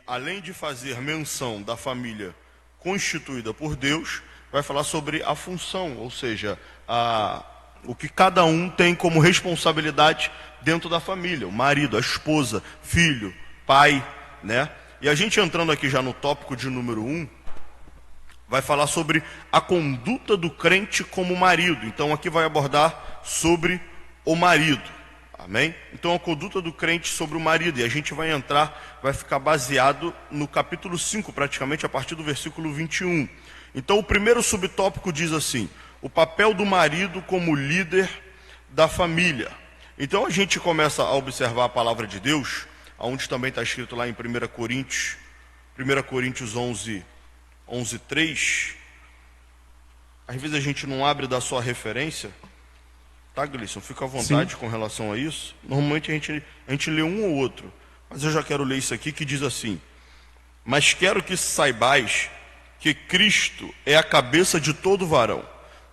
além de fazer menção da família constituída por Deus, vai falar sobre a função, ou seja, o que cada um tem como responsabilidade dentro da família, o marido, a esposa, filho, pai, né? E a gente entrando aqui já no tópico de número 1, vai falar sobre a conduta do crente como marido. Então aqui vai abordar sobre o marido, amém? Então a conduta do crente sobre o marido, e a gente vai entrar, vai ficar baseado no capítulo 5, praticamente a partir do versículo 21. Então o primeiro subtópico diz assim: o papel do marido como líder da família. Então a gente começa a observar a palavra de Deus, onde também está escrito lá em 1 Coríntios 11:3. Às vezes a gente não abre da sua referência, tá, Gleison? Fica à vontade. Sim. Com relação a isso. Normalmente a gente lê um ou outro, mas eu já quero ler isso aqui que diz assim: mas quero que saibais que Cristo é a cabeça de todo varão,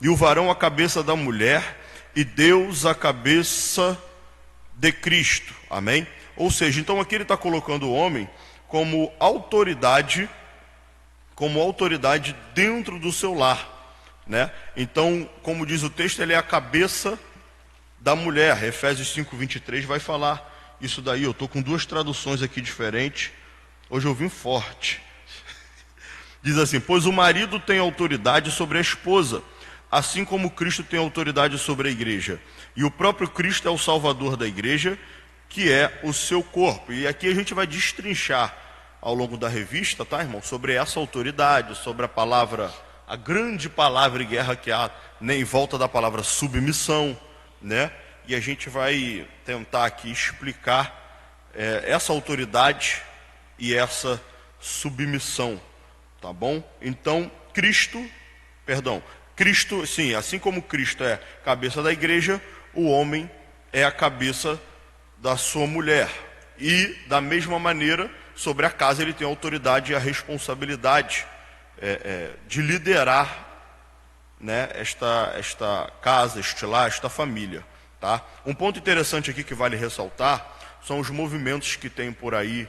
e o varão a cabeça da mulher, e Deus a cabeça de Cristo. Amém? Ou seja, então aqui ele está colocando o homem como autoridade dentro do seu lar, né? Então, como diz o texto, ele é a cabeça da mulher. Efésios 5:23 vai falar isso daí. Eu estou com duas traduções aqui diferentes. Hoje eu vim forte. Diz assim: pois o marido tem autoridade sobre a esposa, assim como Cristo tem autoridade sobre a igreja. E o próprio Cristo é o salvador da igreja, que é o seu corpo. E aqui a gente vai destrinchar ao longo da revista, tá, irmão? Sobre essa autoridade, sobre a palavra, a grande palavra e guerra que há, né, em volta da palavra submissão, né? E a gente vai tentar aqui explicar essa autoridade e essa submissão, tá bom? Então, Cristo, sim, assim como Cristo é cabeça da igreja, o homem é a cabeça da sua mulher. E, da mesma maneira, sobre a casa ele tem a autoridade e a responsabilidade de liderar, né, esta casa, este lar, esta família, tá? Um ponto interessante aqui que vale ressaltar são os movimentos que tem por aí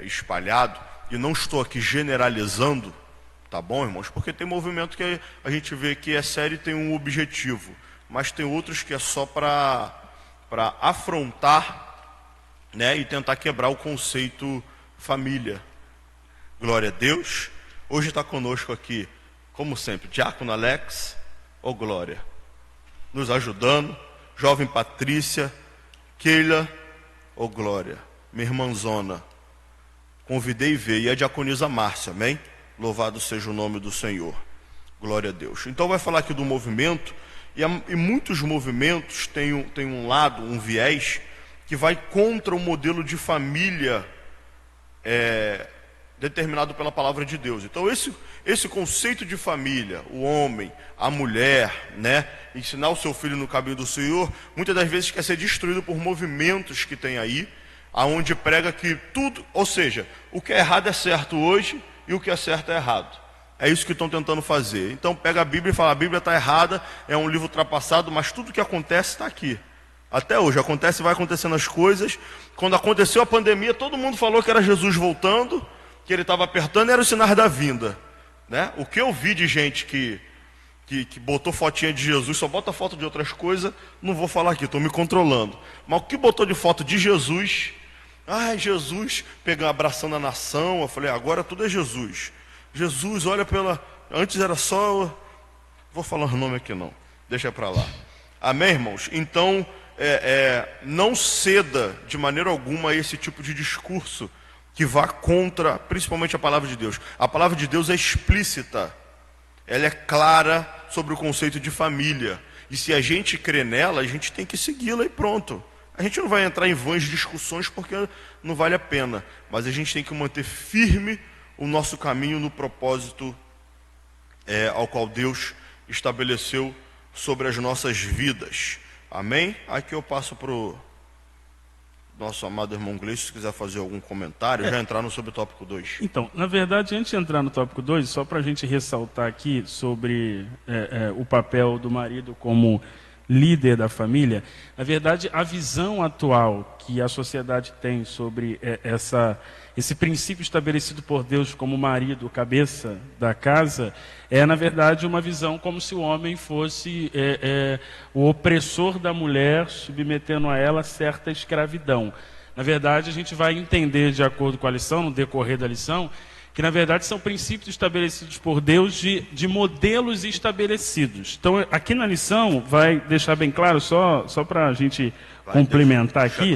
espalhado, e não estou aqui generalizando, tá bom, irmãos? Porque tem movimento que a gente vê que é sério e tem um objetivo, mas tem outros que é só para afrontar, né, e tentar quebrar o conceito família. Glória a Deus. Hoje está conosco aqui, como sempre, Diácono Alex, ô glória, nos ajudando, jovem Patrícia, Keila, ô glória, minha irmãzona, convidei e veio, e a diaconisa Márcia, amém? Louvado seja o nome do Senhor, glória a Deus. Então vai falar aqui do movimento, e muitos movimentos têm um lado, um viés, que vai contra o modelo de família determinado pela palavra de Deus. Então esse conceito de família, o homem, a mulher, né, ensinar o seu filho no caminho do Senhor, muitas das vezes quer ser destruído por movimentos que tem aí, aonde prega que tudo, ou seja, o que é errado é certo hoje e o que é certo é errado. É isso que estão tentando fazer. Então pega a Bíblia e fala: a Bíblia está errada, é um livro ultrapassado, mas tudo que acontece está aqui. Até hoje acontece e vai acontecendo as coisas. Quando aconteceu a pandemia, todo mundo falou que era Jesus voltando, que ele estava apertando, era o sinal da vinda, né? O que eu vi de gente que botou fotinha de Jesus, só bota foto de outras coisas, não vou falar aqui, estou me controlando. Mas o que botou de foto de Jesus, Jesus pegando, abraçando a nação, eu falei: agora tudo é Jesus. Jesus, olha antes era só, vou falar o nome aqui não, deixa para lá. Amém, irmãos? Então, não ceda de maneira alguma a esse tipo de discurso que vá contra, principalmente, a palavra de Deus. A palavra de Deus é explícita, ela é clara sobre o conceito de família. E se a gente crê nela, a gente tem que segui-la e pronto. A gente não vai entrar em vãs discussões porque não vale a pena. Mas a gente tem que manter firme o nosso caminho no propósito ao qual Deus estabeleceu sobre as nossas vidas. Amém? Aqui eu passo para o nosso amado irmão Gleison, se quiser fazer algum comentário, já entrar no subtópico 2. Então, na verdade, antes de entrar no tópico 2, só para a gente ressaltar aqui sobre o papel do marido como líder da família, na verdade, a visão atual que a sociedade tem sobre esse princípio estabelecido por Deus como marido, cabeça da casa, é, na verdade, uma visão como se o homem fosse o opressor da mulher, submetendo a ela certa escravidão. Na verdade, a gente vai entender, de acordo com a lição, no decorrer da lição, que na verdade são princípios estabelecidos por Deus de modelos estabelecidos. Então, aqui na lição, vai deixar bem claro, só para a gente complementar aqui.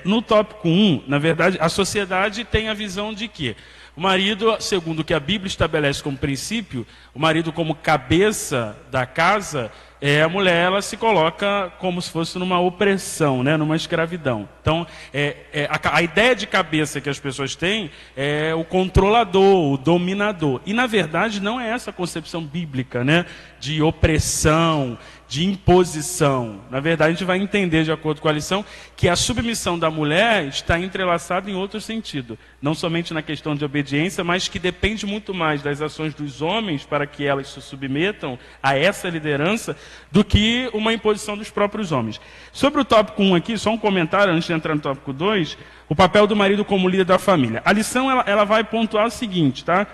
No tópico 1, na verdade, a sociedade tem a visão de que o marido, segundo o que a Bíblia estabelece como princípio, o marido como cabeça da casa, a mulher ela se coloca como se fosse numa opressão, né, numa escravidão. Então, a ideia de cabeça que as pessoas têm é o controlador, o dominador. E, na verdade, não é essa a concepção bíblica, né, de opressão, de imposição. Na verdade, a gente vai entender, de acordo com a lição, que a submissão da mulher está entrelaçada em outro sentido. Não somente na questão de obediência, mas que depende muito mais das ações dos homens para que elas se submetam a essa liderança do que uma imposição dos próprios homens. Sobre o tópico 1 aqui, só um comentário antes de entrar no tópico 2, o papel do marido como líder da família. A lição ela vai pontuar o seguinte, tá?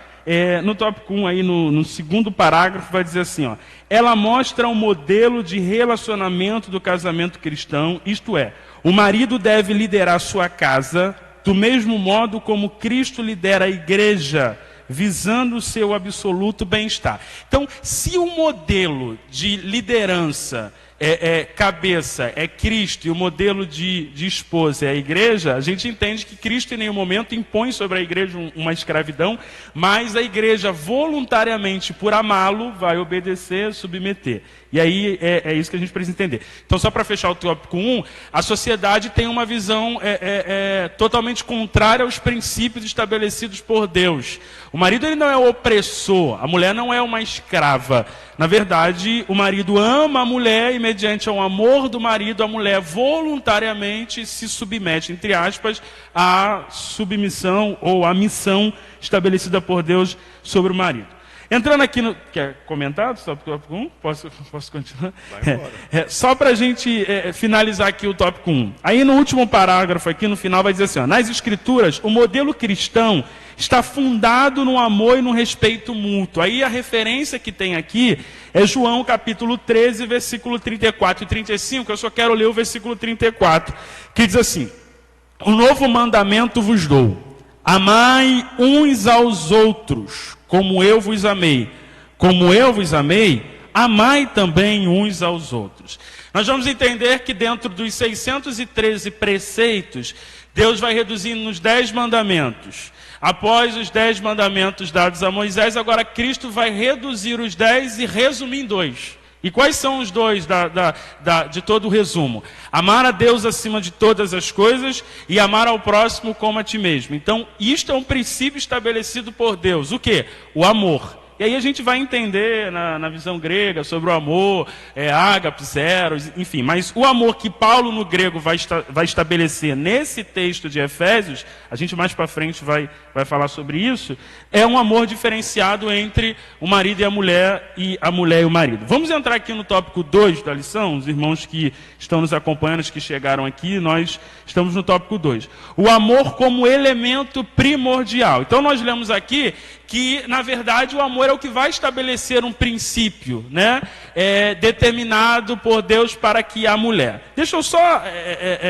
No tópico 1, aí, no segundo parágrafo, vai dizer assim, ó, ela mostra um modelo de relacionamento do casamento cristão, isto é, o marido deve liderar sua casa do mesmo modo como Cristo lidera a igreja, visando o seu absoluto bem-estar. Então, se o modelo de liderança cabeça é Cristo e o modelo de esposa é a igreja, a gente entende que Cristo em nenhum momento impõe sobre a igreja uma escravidão, mas a igreja voluntariamente, por amá-lo, vai obedecer, submeter. E aí é isso que a gente precisa entender. Então, só para fechar o tópico 1, a sociedade tem uma visão totalmente contrária aos princípios estabelecidos por Deus. O marido ele não é o opressor, a mulher não é uma escrava. Na verdade, o marido ama a mulher e, mediante o amor do marido, a mulher voluntariamente se submete, entre aspas, à submissão ou à missão estabelecida por Deus sobre o marido. Entrando aqui no... Quer comentar? Tópico 1? Posso continuar? Só para a gente finalizar aqui o tópico 1. Aí no último parágrafo, aqui no final, vai dizer assim, ó, nas Escrituras, o modelo cristão está fundado no amor e no respeito mútuo. Aí a referência que tem aqui é João capítulo 13, versículo 34 e 35. Eu só quero ler o versículo 34, que diz assim, um novo mandamento vos dou, amai uns aos outros, como eu vos amei. Como eu vos amei, amai também uns aos outros. Nós vamos entender que dentro dos 613 preceitos, Deus vai reduzindo nos 10 mandamentos. Após os 10 mandamentos dados a Moisés, agora Cristo vai reduzir os 10 e resumir em 2. E quais são os 2 de todo o resumo? Amar a Deus acima de todas as coisas e amar ao próximo como a ti mesmo. Então, isto é um princípio estabelecido por Deus. O quê? O amor. E aí a gente vai entender na visão grega sobre o amor, ágapes, eros, enfim. Mas o amor que Paulo no grego vai estabelecer nesse texto de Efésios, a gente mais para frente vai falar sobre isso, é um amor diferenciado entre o marido e a mulher e o marido. Vamos entrar aqui no tópico 2 da lição, os irmãos que estão nos acompanhando, os que chegaram aqui, nós estamos no tópico 2. O amor como elemento primordial. Então nós lemos aqui que, na verdade, o amor é o que vai estabelecer um princípio, né, determinado por Deus para que a mulher. Deixa eu só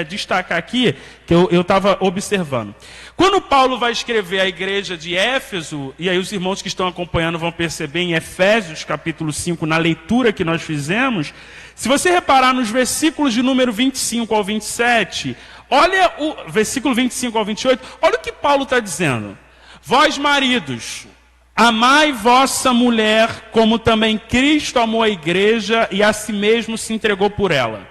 destacar aqui, que eu estava observando. Quando Paulo vai escrever a igreja de Éfeso, e aí os irmãos que estão acompanhando vão perceber em Efésios capítulo 5, na leitura que nós fizemos, se você reparar nos versículos de número 25 ao 27, olha o versículo 25 ao 28, olha o que Paulo está dizendo. Vós, maridos, amai vossa mulher, como também Cristo amou a igreja e a si mesmo se entregou por ela.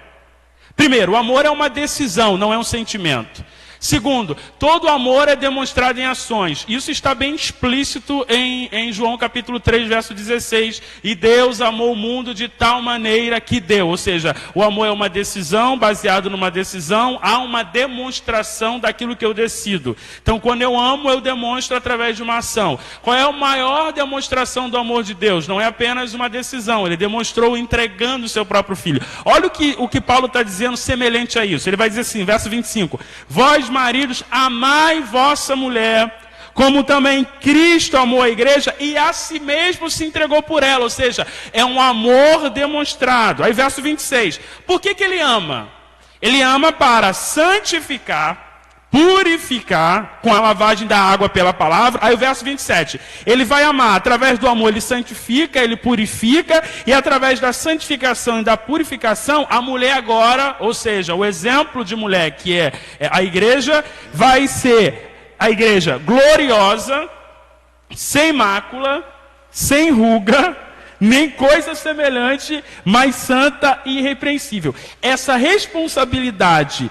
Primeiro, o amor é uma decisão, não é um sentimento. Segundo, todo amor é demonstrado em ações. Isso está bem explícito em João capítulo 3, verso 16. E Deus amou o mundo de tal maneira que deu. Ou seja, o amor é uma decisão, baseado numa decisão, há uma demonstração daquilo que eu decido. Então, quando eu amo, eu demonstro através de uma ação. Qual é a maior demonstração do amor de Deus? Não é apenas uma decisão, ele demonstrou entregando o seu próprio filho. Olha o que Paulo está dizendo semelhante a isso. Ele vai dizer assim, verso 25. Vós, maridos, amai vossa mulher, como também Cristo amou a igreja e a si mesmo se entregou por ela. Ou seja, é um amor demonstrado. Aí verso 26. Por que ele ama? Ele ama para santificar, purificar com a lavagem da água pela palavra. Aí o verso 27. Ele vai amar, através do amor ele santifica, ele purifica, e através da santificação e da purificação, a mulher agora, ou seja, o exemplo de mulher que é a igreja, vai ser a igreja gloriosa, sem mácula, sem ruga, nem coisa semelhante, mas santa e irrepreensível. Essa responsabilidade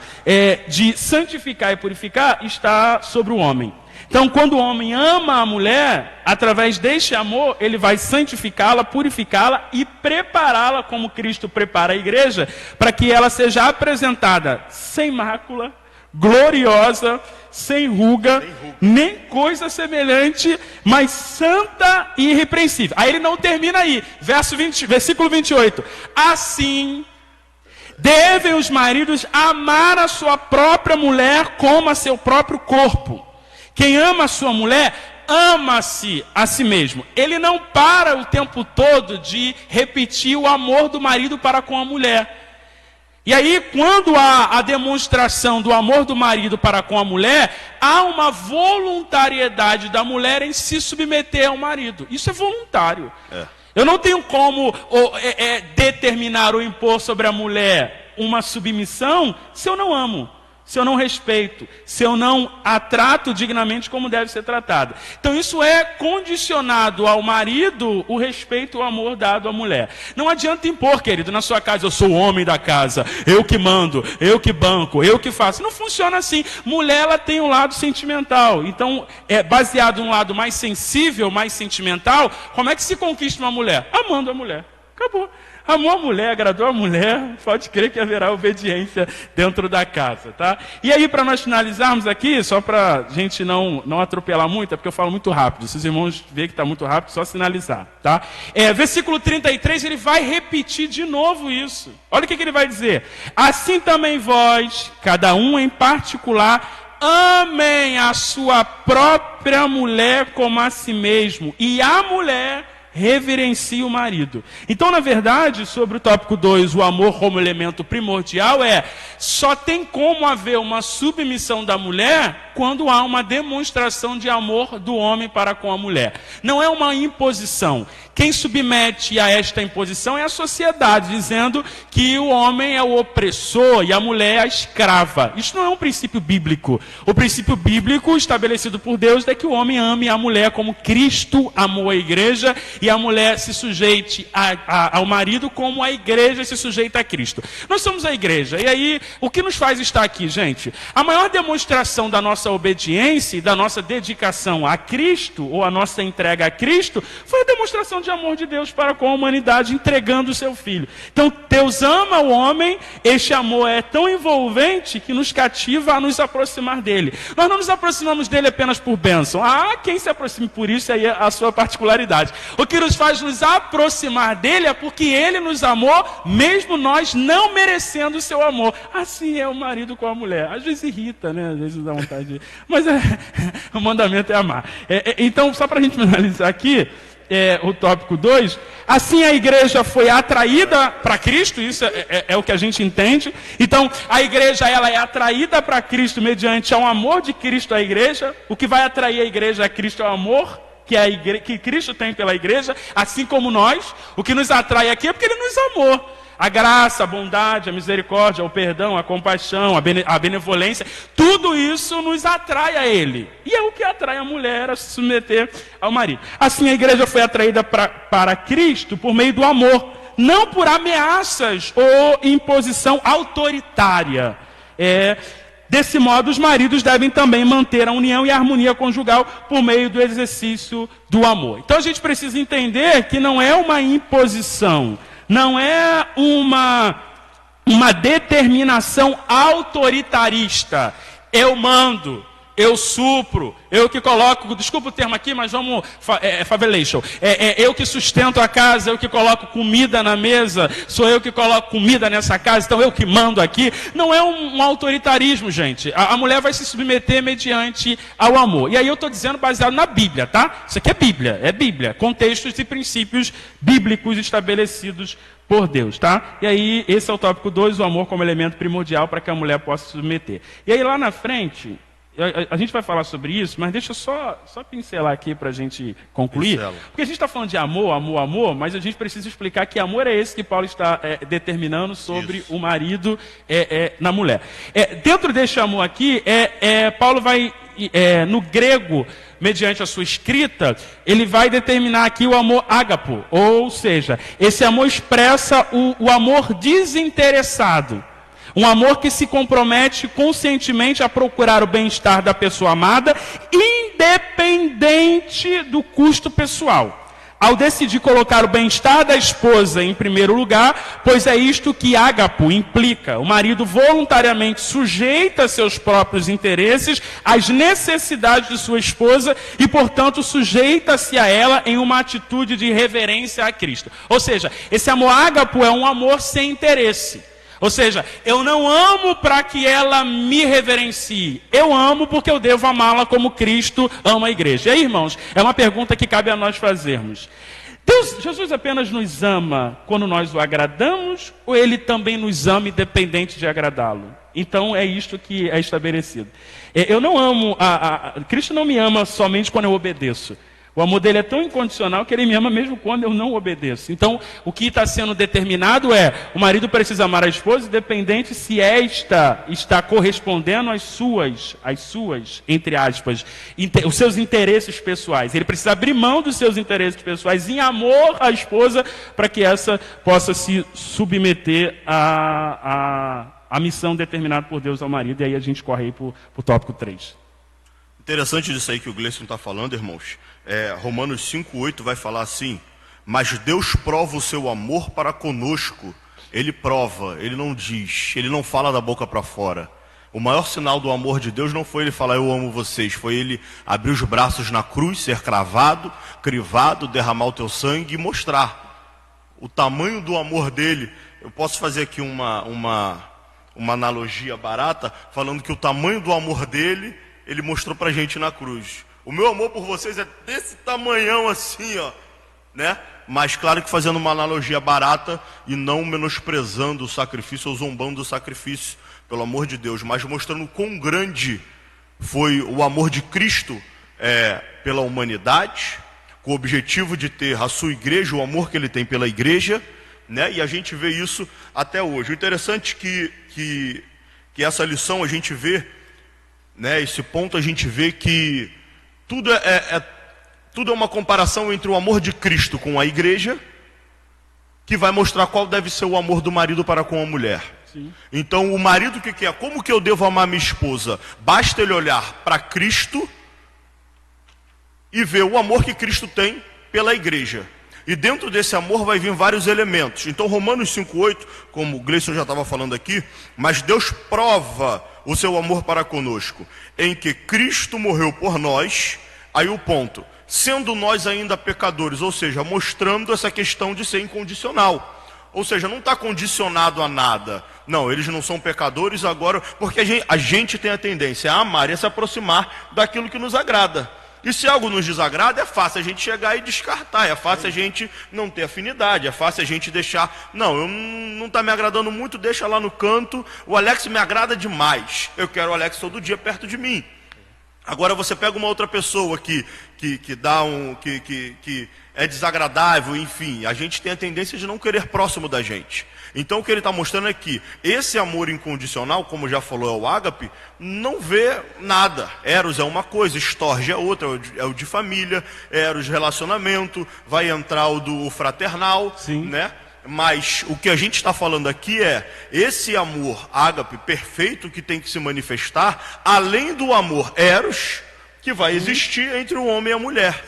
de santificar e purificar está sobre o homem. Então, quando o homem ama a mulher, através deste amor, ele vai santificá-la, purificá-la e prepará-la como Cristo prepara a igreja, para que ela seja apresentada sem mácula, gloriosa, sem ruga, nem coisa semelhante, mas santa e irrepreensível. Aí ele não termina aí. Versículo 28. Assim, devem os maridos amar a sua própria mulher como a seu próprio corpo. Quem ama a sua mulher, ama-se a si mesmo. Ele não para o tempo todo de repetir o amor do marido para com a mulher. E aí, quando há a demonstração do amor do marido para com a mulher, há uma voluntariedade da mulher em se submeter ao marido. Isso é voluntário. Eu não tenho como determinar ou impor sobre a mulher uma submissão se eu não amo, se eu não respeito, se eu não a trato dignamente como deve ser tratada. Então isso é condicionado ao marido, o respeito e o amor dado à mulher. Não adianta impor, querido, na sua casa, eu sou o homem da casa, eu que mando, eu que banco, eu que faço. Não funciona assim. Mulher, ela tem um lado sentimental. Então, baseado em um lado mais sensível, mais sentimental, como é que se conquista uma mulher? Amando a mulher. Acabou. Amou a mulher, agradou a mulher, pode crer que haverá obediência dentro da casa, tá? E aí, para nós finalizarmos aqui, só para a gente não atropelar muito, é porque eu falo muito rápido, se os irmãos verem que está muito rápido, só sinalizar, tá? Versículo 33, ele vai repetir de novo isso. Olha o que ele vai dizer. Assim também vós, cada um em particular, amem a sua própria mulher como a si mesmo, e a mulher reverencia o marido. Então, na verdade, sobre o tópico 2, o amor como elemento primordial só tem como haver uma submissão da mulher quando há uma demonstração de amor do homem para com a mulher. Não é uma imposição. Quem submete a esta imposição é a sociedade, dizendo que o homem é o opressor e a mulher é a escrava. Isso não é um princípio bíblico. O princípio bíblico estabelecido por Deus é que o homem ame a mulher como Cristo amou a igreja, e a mulher se sujeite ao marido como a igreja se sujeita a Cristo. Nós somos a igreja. E aí, o que nos faz estar aqui, gente? A maior demonstração da nossa obediência e da nossa dedicação a Cristo, ou a nossa entrega a Cristo, foi a demonstração de amor de Deus para com a humanidade, entregando o seu Filho. Então, Deus ama o homem, este amor é tão envolvente que nos cativa a nos aproximar dele. Nós não nos aproximamos dele apenas por bênção. Quem se aproxime por isso, aí é a sua particularidade. O que nos faz nos aproximar dele é porque ele nos amou, mesmo nós não merecendo o seu amor. Assim é o marido com a mulher. Às vezes irrita, né? Às vezes dá vontade de... Mas o mandamento é amar. Então, só para a gente finalizar aqui, o tópico 2, assim a igreja foi atraída para Cristo, isso é o que a gente entende. Então, a igreja ela é atraída para Cristo mediante ao amor de Cristo à igreja. O que vai atrair a igreja a Cristo é o amor que Cristo tem pela igreja, assim como nós. O que nos atrai aqui é porque ele nos amou. A graça, a bondade, a misericórdia, o perdão, a compaixão, a benevolência, tudo isso nos atrai a ele. E é o que atrai a mulher a se submeter ao marido. Assim a igreja foi atraída para Cristo por meio do amor, não por ameaças ou imposição autoritária. Desse modo, os maridos devem também manter a união e a harmonia conjugal por meio do exercício do amor. Então a gente precisa entender que não é uma imposição, não é uma determinação autoritarista. Eu mando, eu supro, eu que coloco, desculpa o termo aqui, mas vamos, favelation. Eu que sustento a casa, eu que coloco comida na mesa, sou eu que coloco comida nessa casa, então eu que mando aqui. Não é um autoritarismo, gente. A mulher vai se submeter mediante ao amor. E aí eu estou dizendo baseado na Bíblia, tá? Isso aqui é Bíblia. Contextos e princípios bíblicos estabelecidos por Deus, tá? E aí, esse é o tópico 2, o amor como elemento primordial para que a mulher possa se submeter. E aí, lá na frente, a gente vai falar sobre isso, mas deixa eu só pincelar aqui para a gente concluir. Pincela. Porque a gente está falando de amor, mas a gente precisa explicar que amor é esse que Paulo está determinando sobre isso. o marido na mulher. Dentro deste amor aqui, Paulo vai, no grego, mediante a sua escrita, ele vai determinar aqui o amor ágapo, ou seja, esse amor expressa o amor desinteressado. Um amor que se compromete conscientemente a procurar o bem-estar da pessoa amada, independente do custo pessoal. Ao decidir colocar o bem-estar da esposa em primeiro lugar, pois é isto que ágapo implica. O marido voluntariamente sujeita seus próprios interesses às necessidades de sua esposa e, portanto, sujeita-se a ela em uma atitude de reverência a Cristo. Ou seja, esse amor ágapo é um amor sem interesse. Ou seja, eu não amo para que ela me reverencie. Eu amo porque eu devo amá-la como Cristo ama a igreja. E aí, irmãos, é uma pergunta que cabe a nós fazermos. Jesus apenas nos ama quando nós o agradamos, ou ele também nos ama independente de agradá-lo? Então é isto que é estabelecido. Eu não amo, Cristo não me ama somente quando eu obedeço. O amor dele é tão incondicional que ele me ama mesmo quando eu não obedeço. Então, o que está sendo determinado é, o marido precisa amar a esposa, independente se esta está correspondendo às suas, entre aspas, os seus interesses pessoais. Ele precisa abrir mão dos seus interesses pessoais em amor à esposa, para que essa possa se submeter à missão determinada por Deus ao marido. E aí a gente corre aí para o tópico 3. Interessante disso aí que o Gleison está falando, irmãos. Romanos 5,8 vai falar assim: mas Deus prova o seu amor para conosco. Ele prova, ele não diz, ele não fala da boca para fora. O maior sinal do amor de Deus não foi ele falar eu amo vocês, foi ele abrir os braços na cruz, ser cravado, crivado, derramar o teu sangue e mostrar o tamanho do amor dele. Eu posso fazer aqui uma analogia barata, falando que o tamanho do amor dele, ele mostrou pra gente na cruz. O meu amor por vocês é desse tamanhão assim, ó, né? Mas claro que fazendo uma analogia barata e não menosprezando o sacrifício ou zombando do sacrifício, pelo amor de Deus, mas mostrando quão grande foi o amor de Cristo pela humanidade, com o objetivo de ter a sua igreja, o amor que ele tem pela igreja, né? E a gente vê isso até hoje. O interessante que essa lição a gente vê, né? Esse ponto a gente vê que tudo é uma comparação entre o amor de Cristo com a igreja, que vai mostrar qual deve ser o amor do marido para com a mulher. Sim. Então o marido que quer, como que eu devo amar minha esposa? Basta ele olhar para Cristo e ver o amor que Cristo tem pela igreja. E dentro desse amor vai vir vários elementos. Então Romanos 5,8, como o Gleison já estava falando aqui, mas Deus prova o seu amor para conosco, em que Cristo morreu por nós, aí o ponto, sendo nós ainda pecadores, ou seja, mostrando essa questão de ser incondicional. Ou seja, não está condicionado a nada. Não, eles não são pecadores agora, porque a gente tem a tendência a amar e a se aproximar daquilo que nos agrada. E se algo nos desagrada, é fácil a gente chegar e descartar, é fácil a gente não ter afinidade, é fácil a gente deixar, não está me agradando muito, deixa lá no canto, o Alex me agrada demais, eu quero o Alex todo dia perto de mim. Agora você pega uma outra pessoa que é desagradável, enfim, a gente tem a tendência de não querer próximo da gente. Então o que ele está mostrando é que esse amor incondicional, como já falou, é o ágape, não vê nada. Eros é uma coisa, estorge é outra, é o de família, eros relacionamento, vai entrar o do fraternal, sim, né? Mas o que a gente está falando aqui é esse amor ágape perfeito que tem que se manifestar, além do amor eros, que vai existir entre o homem e a mulher.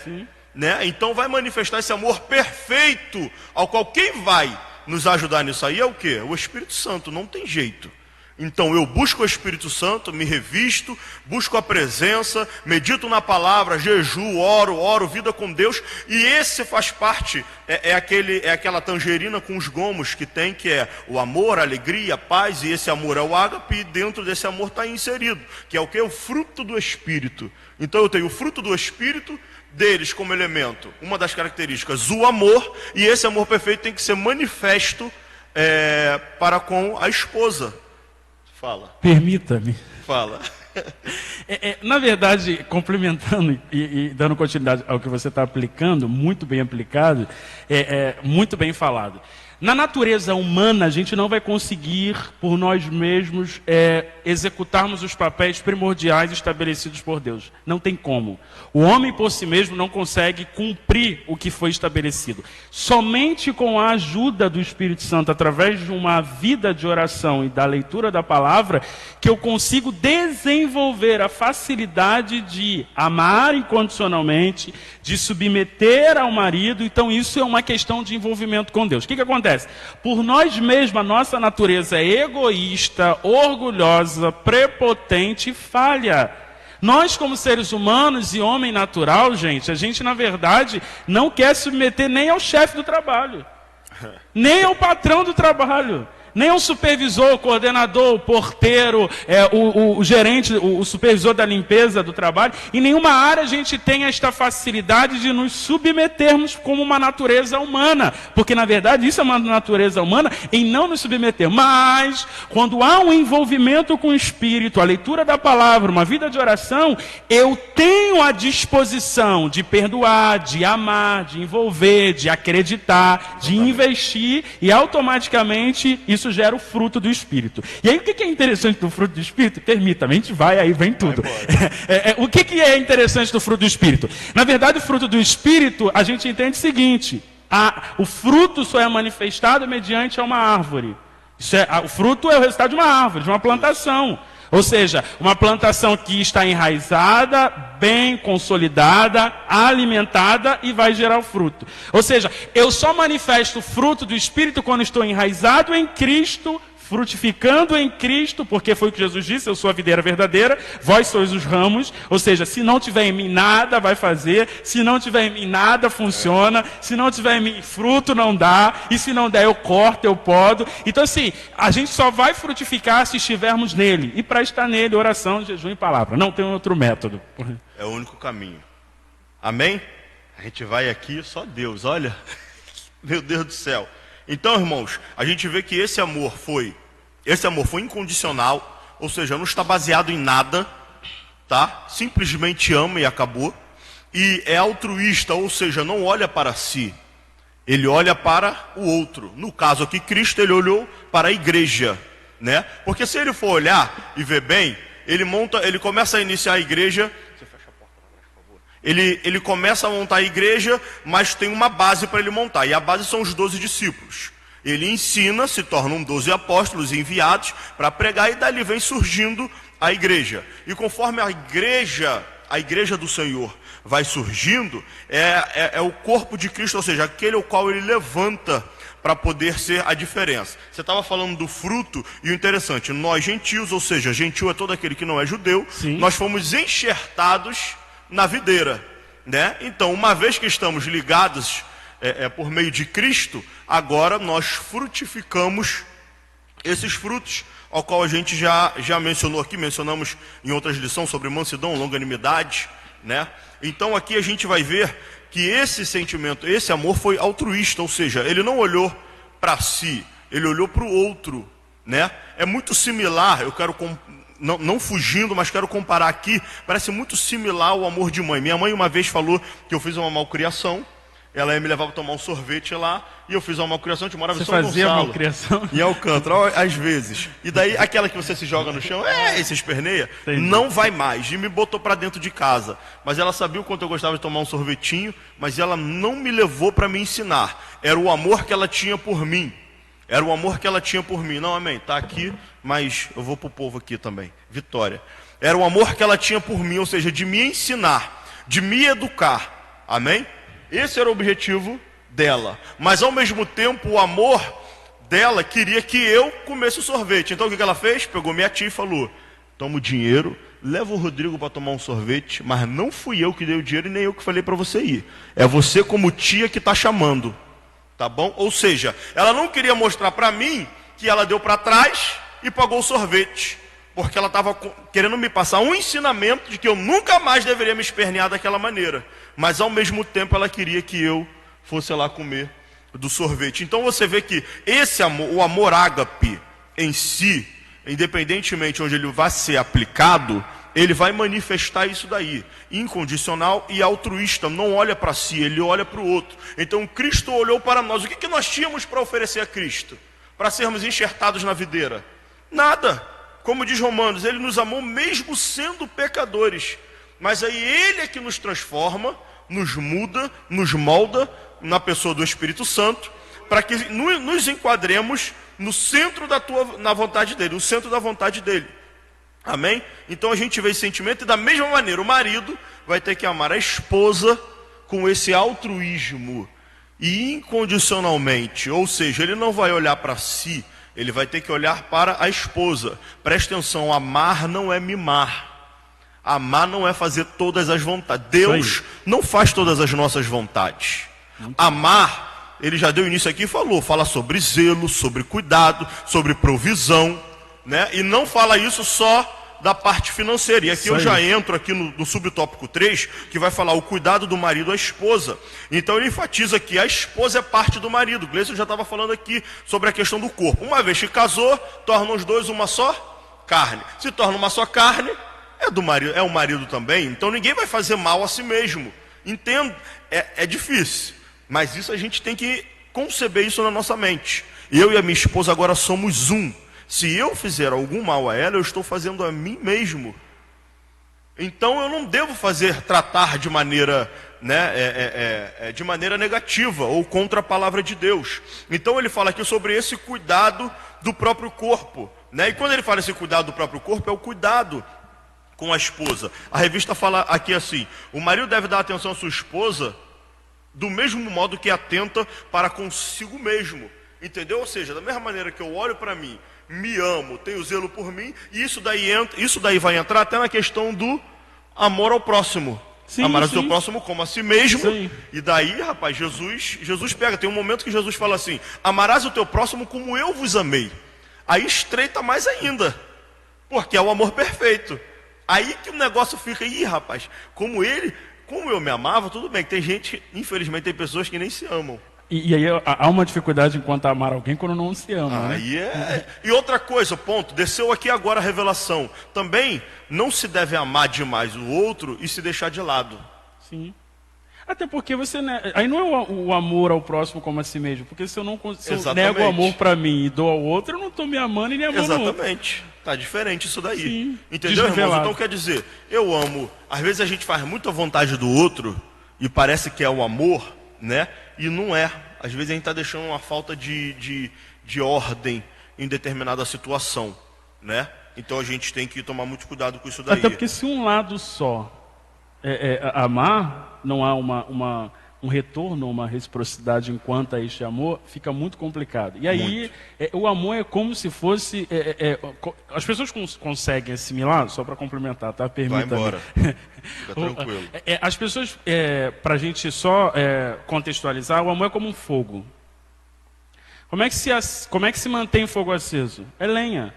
Né? Então vai manifestar esse amor perfeito, ao qual quem vai nos ajudar nisso aí é o quê? O Espírito Santo, não tem jeito. Então eu busco o Espírito Santo, me revisto, busco a presença, medito na palavra, jejuo, oro, vida com Deus. E esse faz parte, é aquela tangerina com os gomos que tem, que é o amor, a alegria, a paz. E esse amor é o ágape, e dentro desse amor está inserido, que é o que? O fruto do Espírito. Então eu tenho o fruto do Espírito, deles como elemento, uma das características, o amor. E esse amor perfeito tem que ser manifesto para com a esposa. Fala. Permita-me. Fala. Na verdade, complementando e dando continuidade ao que você está aplicando, muito bem aplicado, muito bem falado. Na natureza humana, a gente não vai conseguir, por nós mesmos, executarmos os papéis primordiais estabelecidos por Deus. Não tem como. O homem, por si mesmo, não consegue cumprir o que foi estabelecido. Somente com a ajuda do Espírito Santo, através de uma vida de oração e da leitura da palavra, que eu consigo desenvolver a facilidade de amar incondicionalmente, de submeter ao marido. Então, isso é uma questão de envolvimento com Deus. O que acontece? Por nós mesmos, a nossa natureza é egoísta, orgulhosa, prepotente e falha. Nós, como seres humanos e homem natural, gente, a gente, na verdade, não quer submeter nem ao chefe do trabalho, nem ao patrão do trabalho, nem ao supervisor, o coordenador, o porteiro, o gerente, o supervisor da limpeza do trabalho. Em nenhuma área a gente tem esta facilidade de nos submetermos como uma natureza humana, porque na verdade isso é uma natureza humana em não nos submeter. Mas quando há um envolvimento com o Espírito, a leitura da palavra, uma vida de oração, eu tenho a disposição de perdoar, de amar, de envolver, de acreditar, de investir, e automaticamente isso gera o fruto do Espírito. E aí o que é interessante do fruto do Espírito? Permita-me, a gente vai, aí vem tudo. O que é interessante do fruto do Espírito? Na verdade, o fruto do Espírito, a gente entende o seguinte: o fruto só é manifestado mediante uma árvore. O fruto é o resultado de uma árvore, de uma plantação. Ou seja, uma plantação que está enraizada, bem consolidada, alimentada e vai gerar o fruto. Ou seja, eu só manifesto o fruto do Espírito quando estou enraizado em Cristo, frutificando em Cristo, porque foi o que Jesus disse: eu sou a videira verdadeira, vós sois os ramos. Ou seja, se não tiver em mim nada, vai fazer. Se não tiver em mim nada, funciona. Se não tiver em mim fruto, não dá. E se não der, eu corto, eu podo. Então assim, a gente só vai frutificar se estivermos nele. E para estar nele, oração, jejum e palavra. Não tem outro método. É o único caminho. Amém? A gente vai aqui, só Deus, olha. Meu Deus do céu. Então, irmãos, a gente vê que esse amor foi incondicional, ou seja, não está baseado em nada, tá? Simplesmente ama e acabou. E é altruísta, ou seja, não olha para si, ele olha para o outro. No caso aqui, Cristo, ele olhou para a igreja, né? Porque se ele for olhar e ver bem, ele começa a iniciar a igreja. Ele começa a montar a igreja, mas tem uma base para ele montar. E a base são os 12 discípulos. Ele ensina, se tornam 12 apóstolos enviados para pregar, e dali vem surgindo a igreja. E conforme a igreja do Senhor vai surgindo, é o corpo de Cristo, ou seja, aquele ao qual ele levanta para poder ser a diferença. Você estava falando do fruto, e o interessante, nós gentios, ou seja, gentil é todo aquele que não é judeu, sim, nós fomos enxertados na videira, né? Então, uma vez que estamos ligados por meio de Cristo, agora nós frutificamos esses frutos, ao qual a gente já mencionou aqui, mencionamos em outras lições sobre mansidão, longanimidade, né? Então aqui a gente vai ver que esse sentimento, esse amor foi altruísta, ou seja, ele não olhou para si, ele olhou para o outro, né? É muito similar, eu quero não fugindo, mas quero comparar aqui, parece muito similar ao amor de mãe. Minha mãe uma vez falou que eu fiz uma malcriação, ela ia me levar para tomar um sorvete lá, e eu fiz uma malcriação, eu morava em Você São fazia Gonçalo, malcriação? em Alcântara, às vezes. E daí, aquela que você se joga no chão, e se esperneia, Entendi. não vai mais. E me botou para dentro de casa. Mas ela sabia o quanto eu gostava de tomar um sorvetinho, mas ela não me levou para me ensinar. Era o amor que ela tinha por mim. Era o amor que ela tinha por mim. Não, amém, tá aqui, mas eu vou pro povo aqui também. Vitória. Era o amor que ela tinha por mim, ou seja, de me ensinar, de me educar. Amém? Esse era o objetivo dela. Mas ao mesmo tempo, o amor dela queria que eu comesse o sorvete. Então o que ela fez? Pegou minha tia e falou: toma o dinheiro, leva o Rodrigo para tomar um sorvete, mas não fui eu que dei o dinheiro e nem eu que falei para você ir. É você como tia que está chamando. Tá bom? Ou seja, ela não queria mostrar para mim que ela deu para trás e pagou o sorvete. Porque ela estava querendo me passar um ensinamento de que eu nunca mais deveria me espernear daquela maneira. Mas ao mesmo tempo ela queria que eu fosse lá comer do sorvete. Então você vê que esse amor, o amor ágape em si, independentemente onde ele vai ser aplicado, ele vai manifestar isso daí, incondicional e altruísta. Não olha para si, ele olha para o outro. Então Cristo olhou para nós. O que nós tínhamos para oferecer a Cristo? Para sermos enxertados na videira? Nada. Como diz Romanos, ele nos amou mesmo sendo pecadores. Mas aí ele é que nos transforma, nos muda, nos molda na pessoa do Espírito Santo, para que nos enquadremos no centro na vontade dele, no centro da vontade dele. Amém? Então a gente vê esse sentimento, e da mesma maneira o marido vai ter que amar a esposa com esse altruísmo e incondicionalmente. Ou seja, ele não vai olhar para si, ele vai ter que olhar para a esposa. Presta atenção, amar não é mimar. Amar não é fazer todas as vontades. Deus não faz todas as nossas vontades. Amar, ele já deu início aqui e falou, fala sobre zelo, sobre cuidado, sobre provisão, né? E não fala isso só da parte financeira. E aqui eu já entro aqui no subtópico 3, que vai falar o cuidado do marido à esposa. Então ele enfatiza que a esposa é parte do marido. O Gleison já estava falando aqui sobre a questão do corpo. Uma vez que casou, torna os dois uma só carne. Se torna uma só carne, é do marido, é o marido também. Então ninguém vai fazer mal a si mesmo. Entendo, é difícil. Mas isso a gente tem que conceber isso na nossa mente. Eu e a minha esposa agora somos um. Se eu fizer algum mal a ela, eu estou fazendo a mim mesmo. Então eu não devo tratar de maneira, de maneira negativa ou contra a palavra de Deus. Então ele fala aqui sobre esse cuidado do próprio corpo, né? E quando ele fala esse cuidado do próprio corpo, é o cuidado com a esposa. A revista fala aqui assim: o marido deve dar atenção à sua esposa do mesmo modo que atenta para consigo mesmo. Entendeu? Ou seja, da mesma maneira que eu olho para mim, me amo, tenho zelo por mim, e isso daí vai entrar até na questão do amor ao próximo. Amar o seu próximo como a si mesmo. Sim. E daí, rapaz, Jesus pega, tem um momento que Jesus fala assim: amarás o teu próximo como eu vos amei. Aí estreita mais ainda, porque é o amor perfeito. Aí que o negócio fica, rapaz, como eu me amava, tudo bem, tem gente, infelizmente tem pessoas que nem se amam. E aí há uma dificuldade enquanto amar alguém quando não se ama. Aí né? E outra coisa, ponto, desceu aqui agora a revelação. Também não se deve amar demais o outro e se deixar de lado. Sim. Até porque você... Aí não é o amor ao próximo como a si mesmo. Porque se eu nego o amor para mim e dou ao outro, eu não estou me amando e nem amando o outro. Exatamente. Tá diferente isso daí. Sim. Entendeu, irmãos? Então quer dizer, eu amo... Às vezes a gente faz muita vontade do outro e parece que é o amor, né? E não é. Às vezes a gente está deixando uma falta de ordem em determinada situação, né? Então a gente tem que tomar muito cuidado com isso daí. Até porque se um lado só amar, não há um retorno, uma reciprocidade enquanto a este amor, fica muito complicado. E aí o amor é como se fosse... as pessoas conseguem assimilar, só para complementar, tá? Permita-me. Vai embora. Fica tranquilo. As pessoas, para a gente só contextualizar, o amor é como um fogo. Como é que se mantém fogo aceso? É lenha.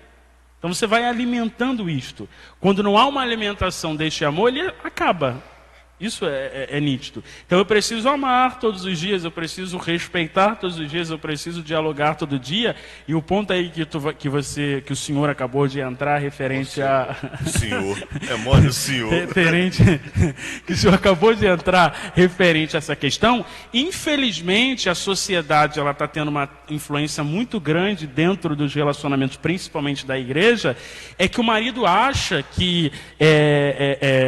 Então você vai alimentando isto. Quando não há uma alimentação deste amor, ele acaba. Isso é nítido. Então eu preciso amar todos os dias, eu preciso respeitar todos os dias, eu preciso dialogar todo dia. E o ponto aí que o senhor acabou de entrar referente a... Senhor, mole o senhor. Referente, que o senhor acabou de entrar referente a essa questão. Infelizmente a sociedade ela está tendo uma influência muito grande dentro dos relacionamentos, principalmente da igreja, é que o marido acha que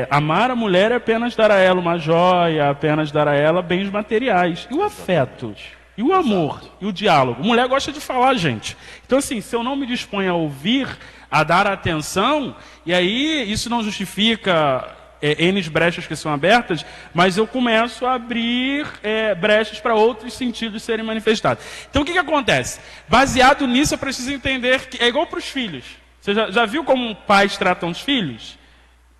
amar a mulher é apenas dar a ela uma joia, apenas dar a ela bens materiais. E o afeto? E o amor? E o diálogo? Mulher gosta de falar, gente. Então, assim, se eu não me disponho a ouvir, a dar atenção, e aí isso não justifica N brechas que são abertas, mas eu começo a abrir brechas para outros sentidos serem manifestados. Então, o que acontece? Baseado nisso, eu preciso entender que é igual para os filhos. Você já viu como pais tratam os filhos?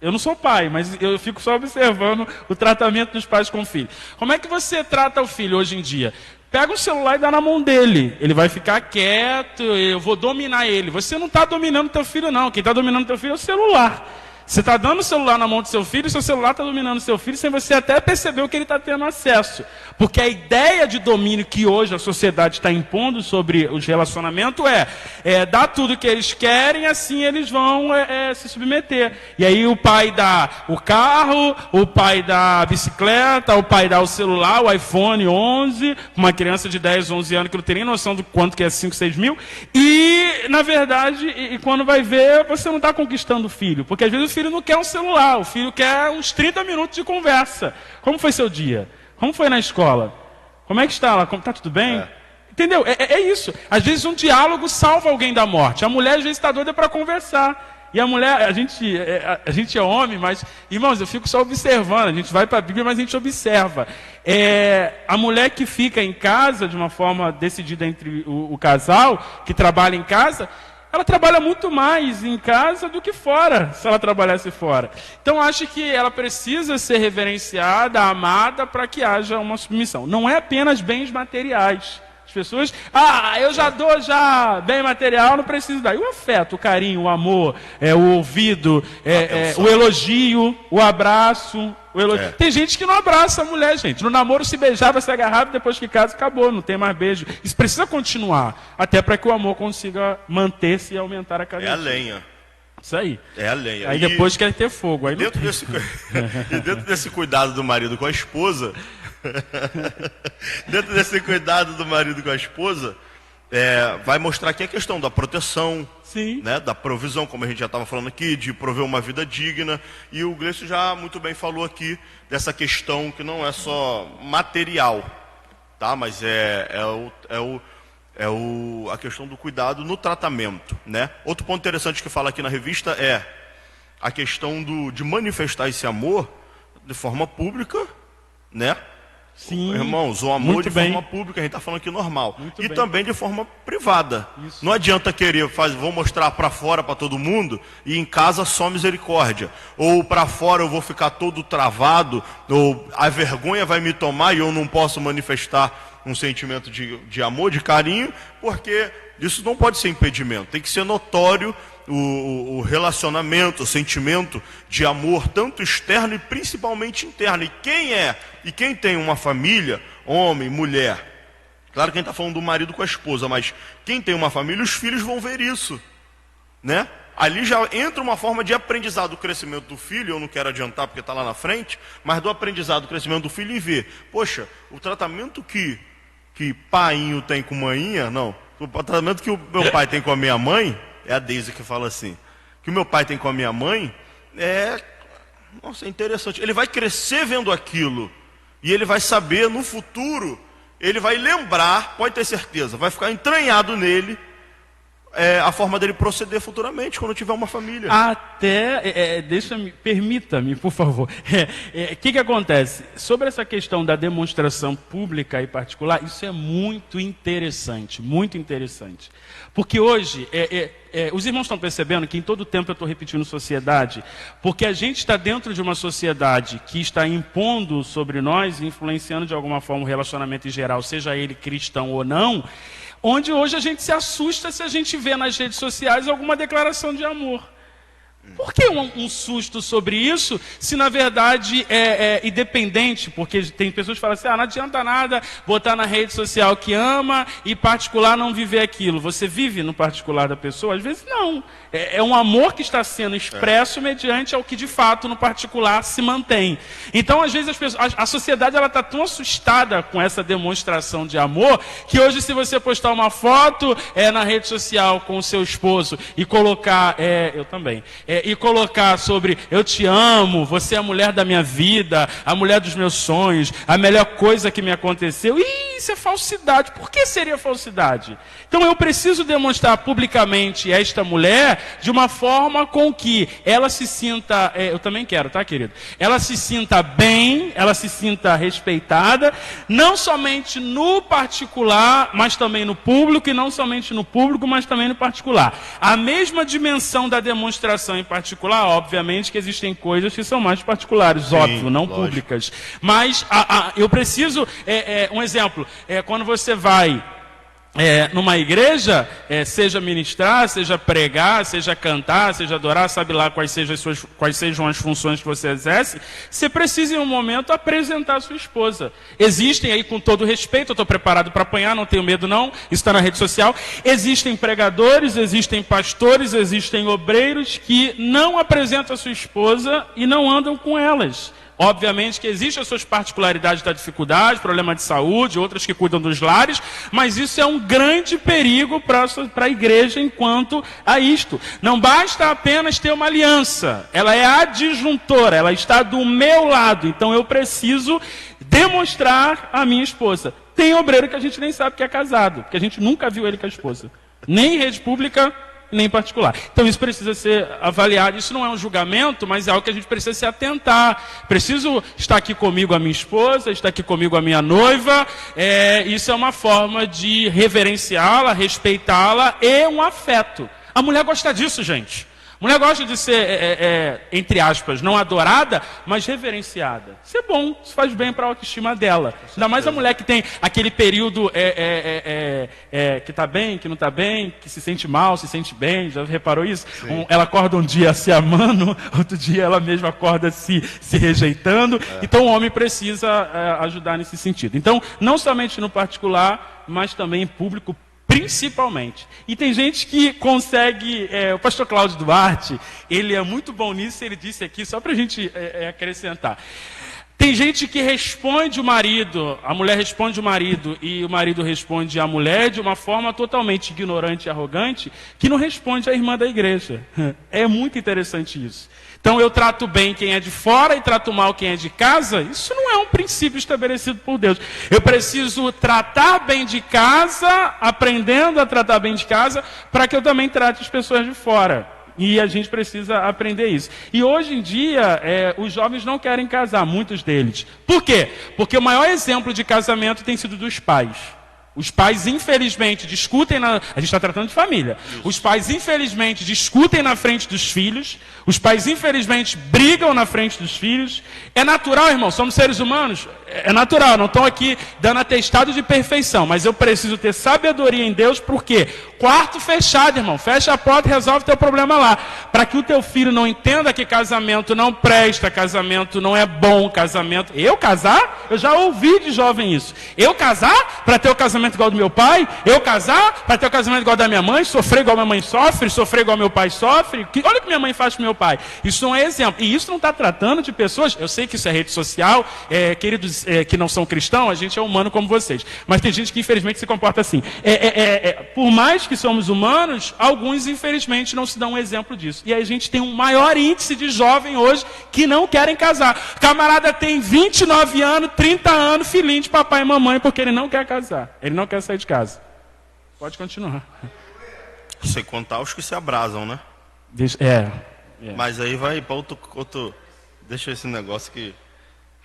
Eu não sou pai, mas eu fico só observando o tratamento dos pais com o filho. Como é que você trata o filho hoje em dia? Pega o celular e dá na mão dele. Ele vai ficar quieto, eu vou dominar ele. Você não está dominando teu filho, não. Quem está dominando teu filho é o celular. Você está dando o celular na mão do seu filho, seu celular está dominando o seu filho, sem você até perceber o que ele está tendo acesso. Porque a ideia de domínio que hoje a sociedade está impondo sobre os relacionamentos é dar tudo o que eles querem, assim eles vão se submeter. E aí o pai dá o carro, o pai dá a bicicleta, o pai dá o celular, o iPhone 11, uma criança de 10, 11 anos que não tem nem noção do quanto que é 5, 6 mil. E, na verdade, quando vai ver, você não está conquistando o filho. Porque às vezes o filho não quer um celular, o filho quer uns 30 minutos de conversa. Como foi seu dia? Como foi na escola? Como é que está lá? Está tudo bem? Entendeu? É isso. Às vezes um diálogo salva alguém da morte. A mulher às vezes está doida para conversar. E a mulher, a gente é homem, mas, irmãos, eu fico só observando. A gente vai para a Bíblia, mas a gente observa. A mulher que fica em casa, de uma forma decidida entre o casal, que trabalha em casa, ela trabalha muito mais em casa do que fora, se ela trabalhasse fora. Então, acho que ela precisa ser reverenciada, amada, para que haja uma submissão. Não é apenas bens materiais. As pessoas, eu já dou bem material, não preciso dar. E o afeto, o carinho, o amor, o ouvido, o elogio, o abraço. Tem gente que não abraça a mulher, gente. No namoro se beijava, se agarrava, depois que casa, acabou, não tem mais beijo. Isso precisa continuar, até para que o amor consiga manter-se e aumentar a cada dia. É a lenha. Isso aí. É a lenha. Aí depois quer ter fogo. Aí dentro desse cuidado do marido com a esposa... Dentro desse cuidado do marido com a esposa, vai mostrar aqui a questão da proteção, né, da provisão, como a gente já estava falando aqui, de prover uma vida digna. E o Gleison já muito bem falou aqui dessa questão que não é só material, tá? Mas a questão do cuidado no tratamento, né? Outro ponto interessante que fala aqui na revista é a questão de manifestar esse amor de forma pública, né? Sim, irmãos, o amor de forma pública, a gente está falando aqui normal. E também de forma privada. Isso. Não adianta querer, vou mostrar para fora para todo mundo e em casa só misericórdia. Ou para fora eu vou ficar todo travado, ou a vergonha vai me tomar e eu não posso manifestar um sentimento de amor, de carinho, porque isso não pode ser impedimento. Tem que ser notório o relacionamento, o sentimento de amor, tanto externo e principalmente interno. E quem tem uma família, homem, mulher, claro que a gente está falando do marido com a esposa, mas quem tem uma família, os filhos vão ver isso, né? Ali já entra uma forma de aprendizado do crescimento do filho, eu não quero adiantar porque está lá na frente, mas do aprendizado do crescimento do filho e ver, poxa, o tratamento que painho tem com maninha, não, o tratamento que o meu pai tem com a minha mãe, é a Deise que fala assim, que o meu pai tem com a minha mãe, nossa, é interessante. Ele vai crescer vendo aquilo, e ele vai saber no futuro, ele vai lembrar, pode ter certeza, vai ficar entranhado nele, a forma dele proceder futuramente, quando tiver uma família. Até, permita-me, por favor. Que acontece? Sobre essa questão da demonstração pública e particular, isso é muito interessante, muito interessante. Porque hoje, os irmãos estão percebendo que em todo tempo eu estou repetindo sociedade, porque a gente está dentro de uma sociedade que está impondo sobre nós, influenciando de alguma forma o relacionamento em geral, seja ele cristão ou não, onde hoje a gente se assusta se a gente vê nas redes sociais alguma declaração de amor. Por que um susto sobre isso, se na verdade é independente? Porque tem pessoas que falam assim, não adianta nada botar na rede social que ama e particular não viver aquilo. Você vive no particular da pessoa? Às vezes não. É um amor que está sendo expresso mediante ao que de fato no particular se mantém. Então, às vezes, a sociedade está tão assustada com essa demonstração de amor, que hoje se você postar uma foto na rede social com o seu esposo e colocar, eu também, e colocar sobre eu te amo, você é a mulher da minha vida, a mulher dos meus sonhos, a melhor coisa que me aconteceu, isso é falsidade. Por que seria falsidade? Então eu preciso demonstrar publicamente esta mulher de uma forma com que ela se sinta, eu também quero, tá, querido? Ela se sinta bem, ela se sinta respeitada, não somente no particular, mas também no público, e não somente no público, mas também no particular. A mesma dimensão da demonstração em particular, obviamente que existem coisas que são mais particulares, sim, óbvio, não lógico, públicas. Mas eu preciso, um exemplo, quando você vai numa igreja, seja ministrar, seja pregar, seja cantar, seja adorar, sabe lá quais sejam as funções que você exerce, você precisa em um momento apresentar a sua esposa. Existem aí, com todo respeito, eu estou preparado para apanhar, não tenho medo não, isso está na rede social, existem pregadores, existem pastores, existem obreiros que não apresentam a sua esposa e não andam com elas. Obviamente que existem as suas particularidades da dificuldade, problema de saúde, outras que cuidam dos lares, mas isso é um grande perigo para a igreja enquanto a isto. Não basta apenas ter uma aliança, ela é adjuntora, ela está do meu lado, então eu preciso demonstrar a minha esposa. Tem obreiro que a gente nem sabe que é casado, porque a gente nunca viu ele com a esposa, nem em rede pública, nem em particular. Então isso precisa ser avaliado. Isso não é um julgamento, mas é algo que a gente precisa se atentar. Preciso estar aqui comigo a minha esposa, estar aqui comigo a minha noiva. Isso é uma forma de reverenciá-la, respeitá-la e um afeto. A mulher gosta disso, gente. A mulher gosta de ser, entre aspas, não adorada, mas reverenciada. Isso é bom, isso faz bem para a autoestima dela. Ainda mais a mulher que tem aquele período que está bem, que não está bem, que se sente mal, se sente bem, já reparou isso? Ela acorda um dia se amando, outro dia ela mesma acorda se rejeitando. Então o homem precisa ajudar nesse sentido. Então, não somente no particular, mas também em público, principalmente. E tem gente que consegue, o pastor Cláudio Duarte, ele é muito bom nisso, ele disse aqui, só para a gente acrescentar. Tem gente que responde o marido, a mulher responde o marido, e o marido responde a mulher de uma forma totalmente ignorante e arrogante, que não responde a irmã da igreja. É muito interessante isso. Então eu trato bem quem é de fora e trato mal quem é de casa. Isso não é um princípio estabelecido por Deus. Eu preciso tratar bem de casa, aprendendo a tratar bem de casa, para que eu também trate as pessoas de fora. E a gente precisa aprender isso. E hoje em dia, os jovens não querem casar, muitos deles. Por quê? Porque o maior exemplo de casamento tem sido dos pais. Os pais, infelizmente, discutem a gente está tratando de família. Os pais, infelizmente, discutem na frente dos filhos. Os pais, infelizmente, brigam na frente dos filhos. É natural, irmão, somos seres humanos. É natural, não estou aqui dando atestado de perfeição. Mas eu preciso ter sabedoria em Deus, porque quarto fechado, irmão. Fecha a porta e resolve teu problema lá. Para que o teu filho não entenda que casamento não presta, casamento não é bom, casamento... Eu casar? Eu já ouvi de jovem isso. Eu casar para ter o casamento igual do meu pai, eu casar para ter o casamento igual da minha mãe, sofrer igual minha mãe sofre, sofrer igual meu pai sofre. Olha o que minha mãe faz com meu pai. Isso não é exemplo. E isso não está tratando de pessoas, eu sei que isso é rede social, queridos que não são cristãos, a gente é humano como vocês. Mas tem gente que infelizmente se comporta assim. Por mais que somos humanos, alguns infelizmente não se dão um exemplo disso. E aí a gente tem um maior índice de jovem hoje que não querem casar. Camarada tem 29 anos, 30 anos, filhinho de papai e mamãe, porque ele não quer casar. Ele não quer sair de casa. Pode continuar. Sem contar os que se abrasam, né? Mas aí vai para outro... Deixa esse negócio aqui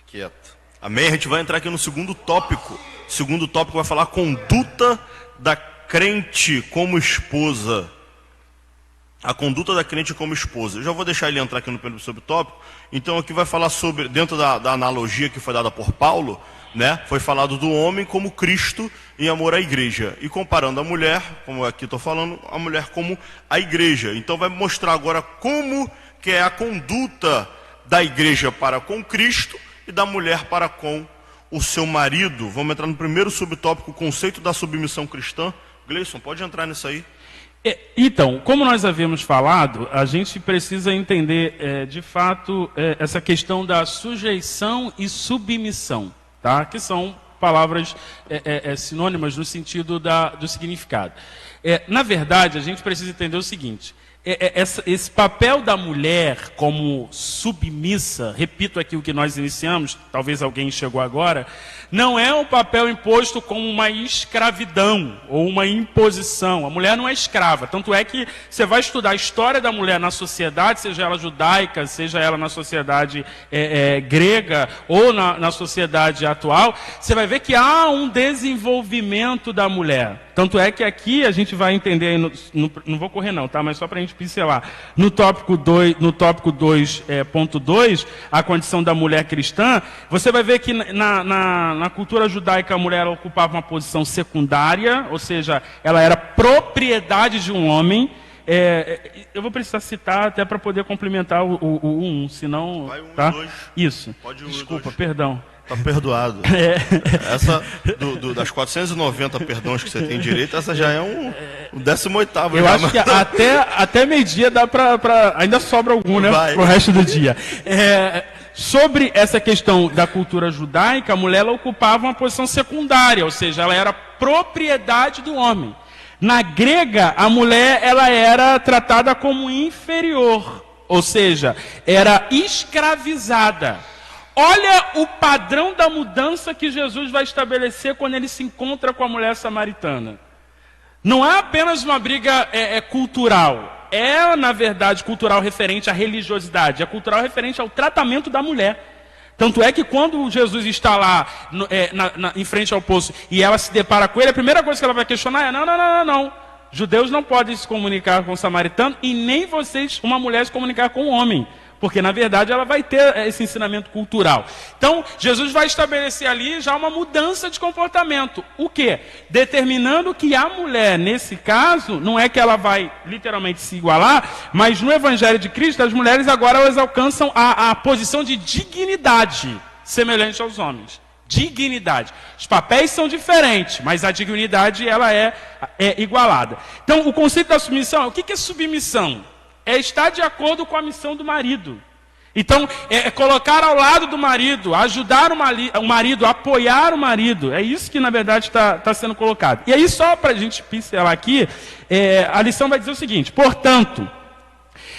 quieto. Amém? A gente vai entrar aqui no segundo tópico. O segundo tópico vai falar a conduta da crente como esposa. A conduta da crente como esposa. Eu já vou deixar ele entrar aqui no primeiro subtópico. Então aqui vai falar sobre, dentro da analogia que foi dada por Paulo, né? Foi falado do homem como Cristo em amor à igreja. E comparando a mulher, como aqui estou falando, a mulher como a igreja. Então vai mostrar agora como que é a conduta da igreja para com Cristo e da mulher para com o seu marido. Vamos entrar no primeiro subtópico, o conceito da submissão cristã. Gleison, pode entrar nisso aí. Então, como nós havíamos falado, a gente precisa entender, de fato, essa questão da sujeição e submissão, tá? Que são palavras sinônimas no sentido do significado. Na verdade, a gente precisa entender o seguinte: esse papel da mulher como submissa, repito aqui o que nós iniciamos, talvez alguém chegou agora, não é um papel imposto como uma escravidão ou uma imposição. A mulher não é escrava. Tanto é que você vai estudar a história da mulher na sociedade, seja ela judaica, seja ela na sociedade grega ou na sociedade atual, você vai ver que há um desenvolvimento da mulher. Tanto é que aqui a gente vai entender, não vou correr não, tá? Mas só para a gente pincelar. No tópico 2.2, a condição da mulher cristã, você vai ver que na cultura judaica a mulher ocupava uma posição secundária, ou seja, ela era propriedade de um homem. Eu vou precisar citar até para poder complementar o 1, senão... Vai 1 tá? e 2. Isso. Pode 1 Desculpa, e 2. perdão. Tá perdoado. Essa, das 490 perdões que você tem direito, essa já é o 18º. Eu acho que até meio-dia dá para... Ainda sobra algum, né? Vai. Pro resto do dia. Sobre essa questão da cultura judaica, a mulher ela ocupava uma posição secundária, ou seja, ela era propriedade do homem. Na grega, a mulher ela era tratada como inferior, ou seja, era escravizada. Olha o padrão da mudança que Jesus vai estabelecer quando ele se encontra com a mulher samaritana. Não é apenas uma briga cultural. Na verdade, cultural referente à religiosidade. É cultural referente ao tratamento da mulher. Tanto é que quando Jesus está lá em frente ao poço e ela se depara com ele, a primeira coisa que ela vai questionar é: não. Judeus não podem se comunicar com o samaritano e nem vocês, uma mulher, se comunicar com um homem. Porque, na verdade, ela vai ter esse ensinamento cultural. Então, Jesus vai estabelecer ali já uma mudança de comportamento. O quê? Determinando que a mulher, nesse caso, não é que ela vai literalmente se igualar, mas no Evangelho de Cristo, as mulheres agora elas alcançam a posição de dignidade semelhante aos homens. Dignidade. Os papéis são diferentes, mas a dignidade ela é igualada. Então, o conceito da submissão, o que é submissão? É estar de acordo com a missão do marido. Então, é colocar ao lado do marido, ajudar o marido, apoiar o marido. É isso que, na verdade, está sendo colocado. E aí, só para a gente pincelar aqui, a lição vai dizer o seguinte: portanto,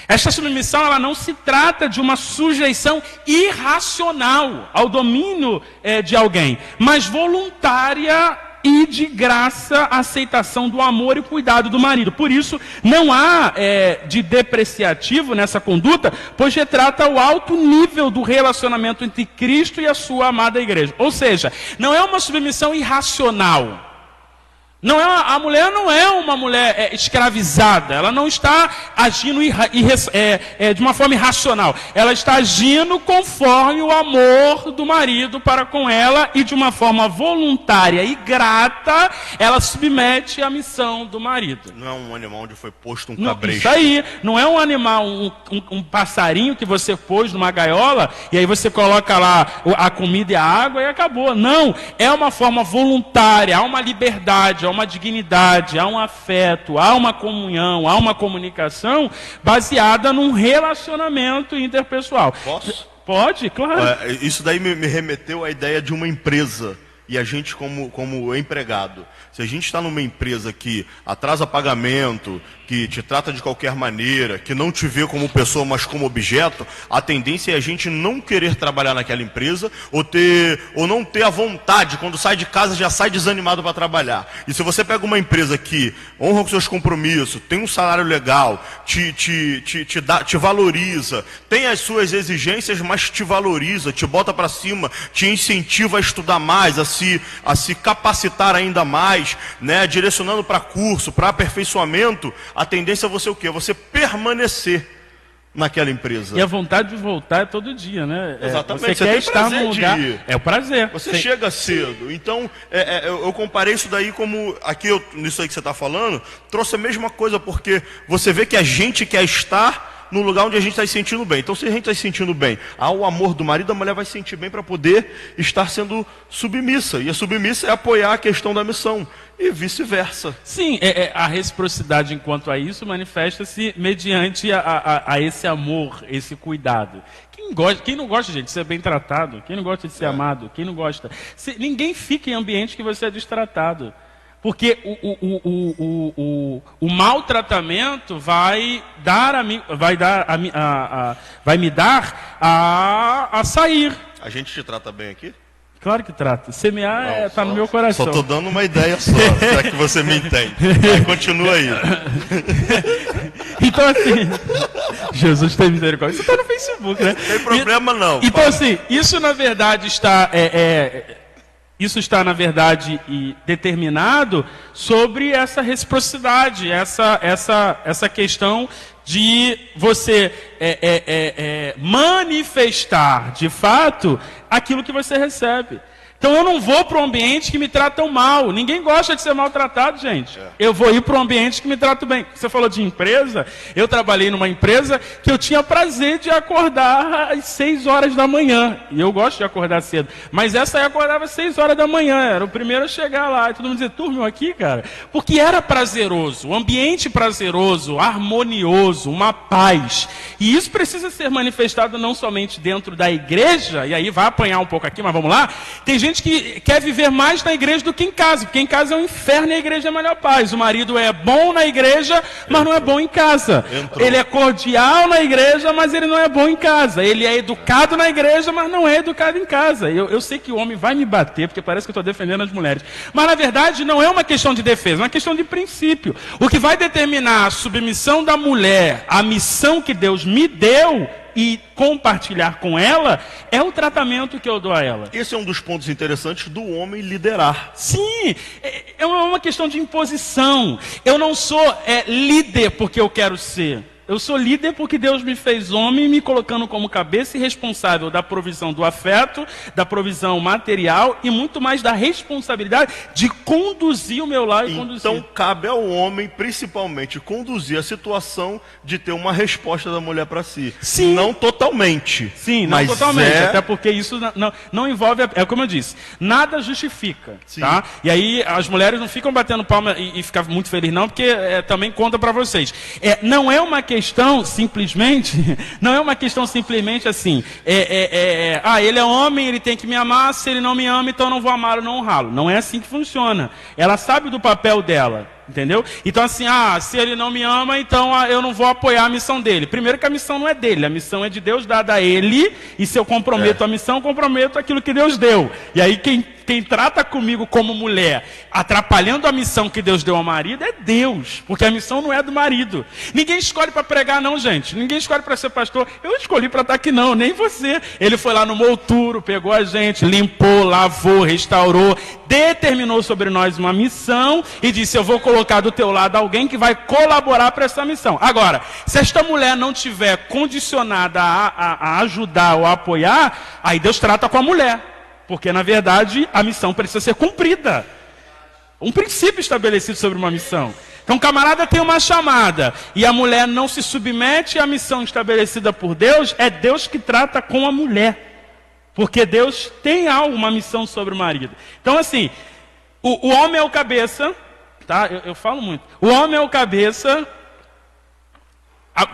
esta submissão ela não se trata de uma sujeição irracional ao domínio de alguém, mas voluntária e de graça a aceitação do amor e cuidado do marido. Por isso, não há de depreciativo nessa conduta, pois retrata o alto nível do relacionamento entre Cristo e a sua amada igreja. Ou seja, não é uma submissão irracional. A mulher não é uma mulher escravizada, ela não está agindo de uma forma irracional, ela está agindo conforme o amor do marido para com ela e de uma forma voluntária e grata, ela submete à missão do marido. Não é um animal onde foi posto um cabresto. Isso aí, não é um animal, um passarinho que você pôs numa gaiola e aí você coloca lá a comida e a água e acabou. Não, é uma forma voluntária, há uma liberdade, há uma dignidade, há um afeto, há uma comunhão, há uma comunicação baseada num relacionamento interpessoal. Posso? Pode, claro. Isso daí me remeteu à ideia de uma empresa e a gente como empregado. Se a gente está numa empresa que atrasa pagamento, que te trata de qualquer maneira, que não te vê como pessoa, mas como objeto, a tendência é a gente não querer trabalhar naquela empresa ou não ter a vontade, quando sai de casa já sai desanimado para trabalhar. E se você pega uma empresa que honra os seus compromissos, tem um salário legal, te valoriza, tem as suas exigências, mas te valoriza, te bota para cima, te incentiva a estudar mais, a se capacitar ainda mais, né, direcionando para curso, para aperfeiçoamento, a tendência é você o quê? Você permanecer naquela empresa. E a vontade de voltar é todo dia, né? Exatamente. Você quer estar num lugar. É o prazer. Você chega cedo. Então, eu comparei isso daí como. Aqui, nisso aí que você está falando, trouxe a mesma coisa, porque você vê que a gente quer estar no lugar onde a gente está se sentindo bem. Então, se a gente está se sentindo bem ao amor do marido, a mulher vai se sentir bem para poder estar sendo submissa. E a submissa é apoiar a questão da missão. E vice-versa. Sim, a reciprocidade enquanto a isso manifesta-se mediante a esse amor, esse cuidado. Quem não gosta, gente, de ser bem tratado? Quem não gosta de ser amado? Quem não gosta? Ninguém fica em ambiente que você é destratado. Porque o maltratamento vai me dar a sair. A gente te trata bem aqui? Claro que trata. Semear está no meu coração. Só estou dando uma ideia só, se é que você me entende. Aí continua aí. Então assim, Jesus tem misericórdia. Isso está no Facebook, né? Não tem problema não. Então assim, isso na verdade está... Isso está, na verdade, determinado sobre essa reciprocidade, essa questão de você manifestar, de fato, aquilo que você recebe. Então eu não vou para um ambiente que me tratam mal. Ninguém gosta de ser maltratado, gente. Eu vou ir para um ambiente que me trata bem. Você falou de empresa. Eu trabalhei numa empresa que eu tinha prazer de acordar às 6 horas da manhã. E eu gosto de acordar cedo. Mas essa aí acordava às 6 horas da manhã. Era o primeiro a chegar lá. E todo mundo dizia, turma, aqui, cara. Porque era prazeroso. Um ambiente prazeroso, harmonioso, uma paz. E isso precisa ser manifestado não somente dentro da igreja. E aí vai apanhar um pouco aqui, mas vamos lá. Tem gente que quer viver mais na igreja do que em casa, porque em casa é um inferno e a igreja é a melhor paz. O marido é bom na igreja, mas não é bom em casa. Ele é cordial na igreja, mas ele não é bom em casa. Ele é educado na igreja, mas não é educado em casa. Eu sei que o homem vai me bater, porque parece que eu estou defendendo as mulheres. Mas na verdade não é uma questão de defesa, é uma questão de princípio. O que vai determinar a submissão da mulher, a missão que Deus me deu, e compartilhar com ela, é o tratamento que eu dou a ela. Esse é um dos pontos interessantes do homem liderar. Sim, é uma questão de imposição. Eu não sou líder porque eu quero ser. Eu sou líder porque Deus me fez homem, me colocando como cabeça e responsável da provisão do afeto, da provisão material e muito mais da responsabilidade de conduzir o meu lar e conduzir. Então cabe ao homem, principalmente, conduzir a situação de ter uma resposta da mulher para si. Sim. Não totalmente. Sim, não totalmente. Até porque isso não envolve, como eu disse, nada justifica. Tá? E aí as mulheres não ficam batendo palma e ficam muito felizes não, porque também conta para vocês. Não é uma questão simplesmente assim, ele é homem, ele tem que me amar, se ele não me ama, então eu não vou amá-lo, não honrá-lo. Não é assim que funciona. Ela sabe do papel dela, entendeu? Então assim, se ele não me ama, então eu não vou apoiar a missão dele. Primeiro que a missão não é dele, a missão é de Deus dada a ele, e se eu comprometo a missão, eu comprometo aquilo que Deus deu. E aí quem trata comigo como mulher, atrapalhando a missão que Deus deu ao marido, é Deus, porque a missão não é do marido. Ninguém escolhe para pregar não, gente. Ninguém escolhe para ser pastor. Eu escolhi para estar aqui não, nem você. Ele foi lá no mouturo, pegou a gente, limpou, lavou, restaurou, determinou sobre nós uma missão e disse, eu vou colocar do teu lado alguém que vai colaborar para essa missão. Agora, se esta mulher não tiver condicionada a ajudar ou a apoiar, aí Deus trata com a mulher. Porque, na verdade, a missão precisa ser cumprida. Um princípio estabelecido sobre uma missão. Então, o camarada tem uma chamada e a mulher não se submete à missão estabelecida por Deus, é Deus que trata com a mulher. Porque Deus tem uma missão sobre o marido. Então, assim, o homem é o cabeça, tá? Eu falo muito. O homem é o cabeça,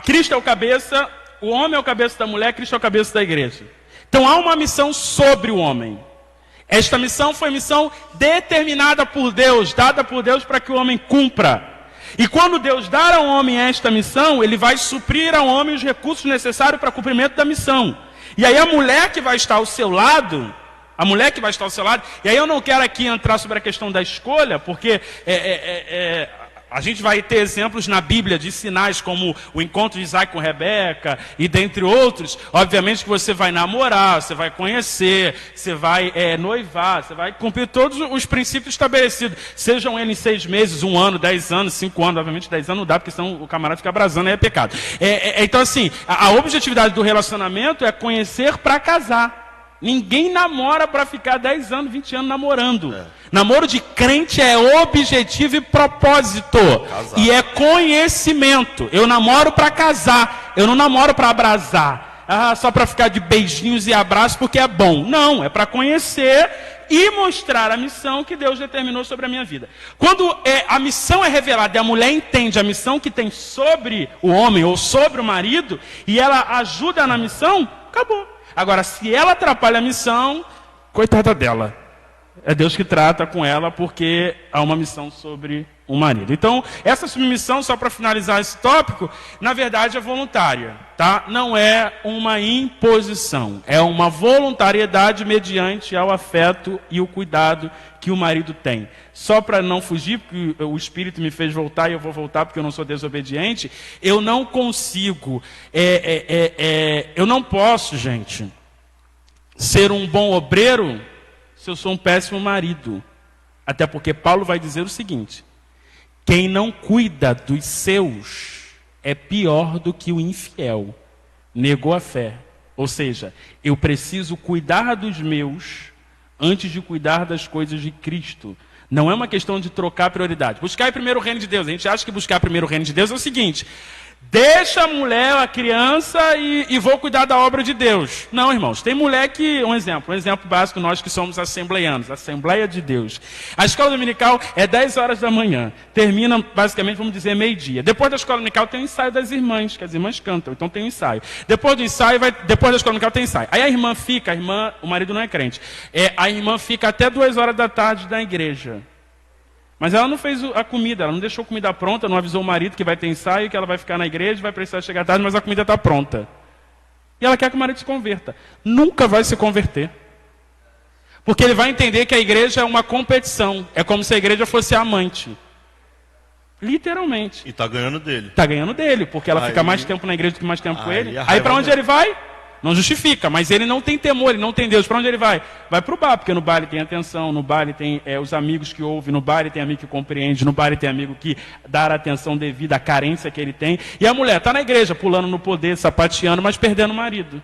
Cristo é o cabeça, o homem é o cabeça da mulher, Cristo é o cabeça da igreja. Então há uma missão sobre o homem. Esta missão foi missão determinada por Deus, dada por Deus para que o homem cumpra. E quando Deus dá ao homem esta missão, ele vai suprir ao homem os recursos necessários para o cumprimento da missão. E aí a mulher que vai estar ao seu lado, e aí eu não quero aqui entrar sobre a questão da escolha, porque a gente vai ter exemplos na Bíblia de sinais como o encontro de Isaac com Rebeca e dentre outros. Obviamente que você vai namorar, você vai conhecer, você vai noivar, você vai cumprir todos os princípios estabelecidos. Sejam eles 6 meses, 1 ano, 10 anos, 5 anos. Obviamente 10 anos não dá, porque senão o camarada fica abrasando e é pecado. Então assim, a objetividade do relacionamento é conhecer para casar. Ninguém namora para ficar 10 anos, 20 anos namorando. Namoro de crente é objetivo e propósito. E é conhecimento. Eu namoro para casar. Eu não namoro para abrasar. Só para ficar de beijinhos e abraços porque é bom. Não, é para conhecer e mostrar a missão que Deus determinou sobre a minha vida. Quando a missão é revelada e a mulher entende a missão que tem sobre o homem ou sobre o marido, e ela ajuda na missão, acabou. Agora, se ela atrapalha a missão, coitada dela. É Deus que trata com ela porque há uma missão sobre o marido. Então, essa submissão, só para finalizar esse tópico, na verdade é voluntária, tá? Não é uma imposição, é uma voluntariedade mediante ao afeto e o cuidado que o marido tem. Só para não fugir, porque o Espírito me fez voltar e eu vou voltar porque eu não sou desobediente, eu não consigo, eu não posso, gente, ser um bom obreiro se eu sou um péssimo marido. Até porque Paulo vai dizer o seguinte: quem não cuida dos seus é pior do que o infiel. Negou a fé. Ou seja, eu preciso cuidar dos meus antes de cuidar das coisas de Cristo. Não é uma questão de trocar prioridade. Buscar primeiro o reino de Deus. A gente acha que buscar primeiro o reino de Deus é o seguinte: deixa a mulher, a criança e vou cuidar da obra de Deus. Não, irmãos, tem mulher que, um exemplo básico, nós que somos assembleianos, Assembleia de Deus. A escola dominical é 10 horas da manhã, termina basicamente, vamos dizer, meio-dia. Depois da escola dominical tem o ensaio das irmãs, que as irmãs cantam, então tem o ensaio. Depois do ensaio, depois da escola dominical tem ensaio. Aí a irmã fica, o marido não é crente, a irmã fica até 2 horas da tarde na igreja. Mas ela não fez a comida, ela não deixou a comida pronta, não avisou o marido que vai ter ensaio, que ela vai ficar na igreja, vai precisar chegar tarde, mas a comida está pronta. E ela quer que o marido se converta. Nunca vai se converter. Porque ele vai entender que a igreja é uma competição. É como se a igreja fosse a amante. Literalmente. E está ganhando dele. Está ganhando dele, porque ela fica mais tempo na igreja do que mais tempo com ele. Aí para onde ele vai? Não justifica, mas ele não tem temor, ele não tem Deus. Para onde ele vai? Vai para o bar, porque no bar ele tem atenção, no bar ele tem os amigos que ouvem, no bar ele tem amigo que compreende, no bar ele tem amigo que dá a atenção devida à carência que ele tem. E a mulher está na igreja, pulando no poder, sapateando, mas perdendo o marido.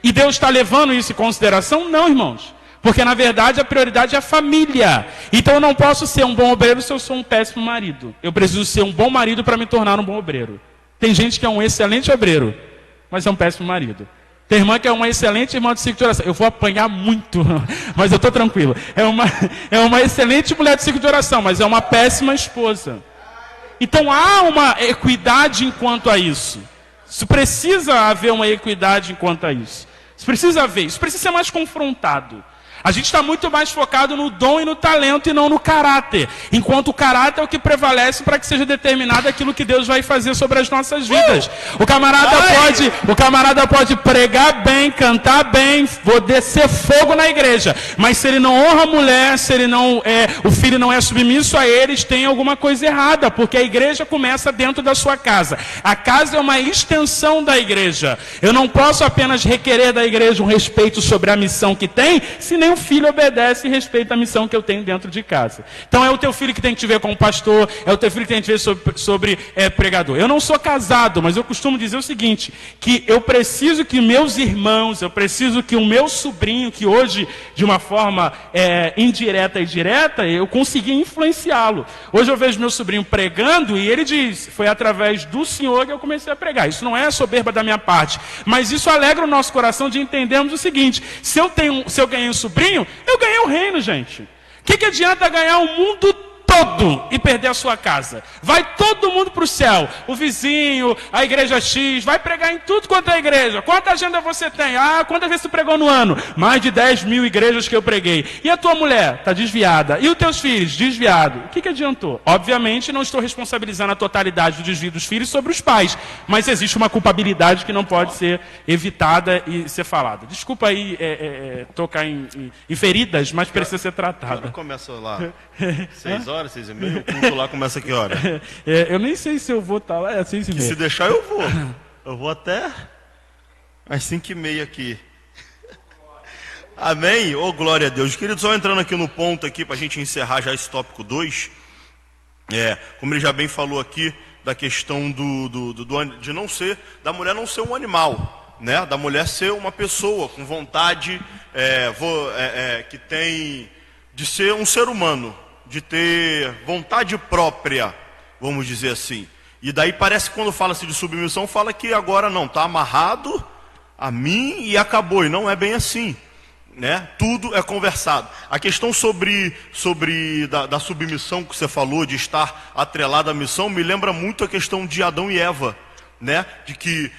E Deus está levando isso em consideração? Não, irmãos. Porque na verdade a prioridade é a família. Então eu não posso ser um bom obreiro se eu sou um péssimo marido. Eu preciso ser um bom marido para me tornar um bom obreiro. Tem gente que é um excelente obreiro, mas é um péssimo marido. Tem irmã que é uma excelente irmã de ciclo de oração. Eu vou apanhar muito, mas eu estou tranquilo. É uma excelente mulher de ciclo de oração, mas é uma péssima esposa. Então há uma equidade enquanto a isso. Isso precisa haver uma equidade enquanto a isso. Isso precisa haver, isso precisa ser mais confrontado. A gente está muito mais focado no dom e no talento e não no caráter. Enquanto o caráter é o que prevalece para que seja determinado aquilo que Deus vai fazer sobre as nossas vidas. O camarada pode pregar bem, cantar bem, vou descer fogo na igreja. Mas se ele não honra a mulher, se ele não o filho não é submisso a eles, tem alguma coisa errada. Porque a igreja começa dentro da sua casa. A casa é uma extensão da igreja. Eu não posso apenas requerer da igreja um respeito sobre a missão que tem, se nem o filho obedece e respeita a missão que eu tenho dentro de casa. Então é o teu filho que tem que te ver como pastor, é o teu filho que tem que te ver sobre pregador. Eu não sou casado, mas eu costumo dizer o seguinte, que eu preciso que meus irmãos, eu preciso que o meu sobrinho, que hoje, de uma forma indireta e direta, eu consegui influenciá-lo. Hoje eu vejo meu sobrinho pregando e ele diz, foi através do Senhor que eu comecei a pregar. Isso não é soberba da minha parte, mas isso alegra o nosso coração de entendermos o seguinte, se eu ganhei um sobrinho, eu ganhei o reino, gente. O que adianta ganhar o mundo todo e perder a sua casa? Vai todo mundo para o céu. O vizinho, a igreja X, vai pregar em tudo quanto é igreja. Quanta agenda você tem? Quantas vezes você pregou no ano? Mais de 10.000 igrejas que eu preguei. E a tua mulher? Está desviada. E os teus filhos? Desviado. O que adiantou? Obviamente não estou responsabilizando a totalidade do desvio dos filhos sobre os pais. Mas existe uma culpabilidade que não pode ser evitada e ser falada. Desculpa aí tocar em feridas, mas precisa ser tratada. Agora começa lá. 6 horas, 6h30, o culto lá começa que hora? Eu nem sei se eu vou estar lá, 6h30. Se deixar eu vou. Eu vou até às 5h30 aqui. Amém? Ô, glória a Deus. Querido, só entrando aqui no ponto aqui, para a gente encerrar já esse tópico 2. Como ele já bem falou aqui, da questão de não ser, da mulher não ser um animal, né? Da mulher ser uma pessoa com vontade, que tem, de ser um ser humano, de ter vontade própria, vamos dizer assim. E daí parece que quando fala-se de submissão, fala que agora não, está amarrado a mim e acabou. E não é bem assim, né? Tudo é conversado. A questão da submissão que você falou, de estar atrelado à missão, me lembra muito a questão de Adão e Eva, né? De que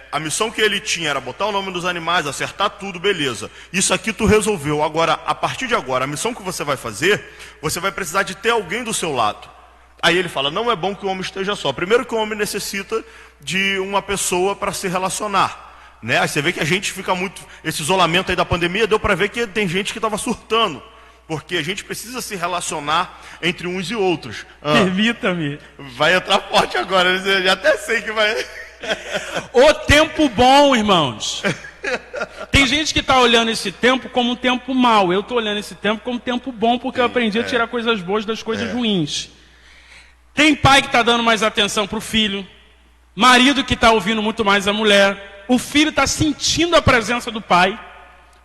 a missão que ele tinha era botar o nome dos animais, acertar tudo, beleza. Isso aqui tu resolveu. Agora, a partir de agora, a missão que você vai fazer, você vai precisar de ter alguém do seu lado. Aí ele fala, não é bom que o homem esteja só. Primeiro que o homem necessita de uma pessoa para se relacionar, né? Aí você vê que a gente fica muito... Esse isolamento aí da pandemia, deu para ver que tem gente que estava surtando. Porque a gente precisa se relacionar entre uns e outros. Permita-me. Vai entrar forte agora, eu já até sei que vai... O tempo bom, irmãos. Tem gente que está olhando esse tempo como um tempo mau. Eu estou olhando esse tempo como um tempo bom, porque eu aprendi a tirar coisas boas das coisas ruins. Tem pai que está dando mais atenção para o filho, marido que está ouvindo muito mais a mulher, o filho está sentindo a presença do pai,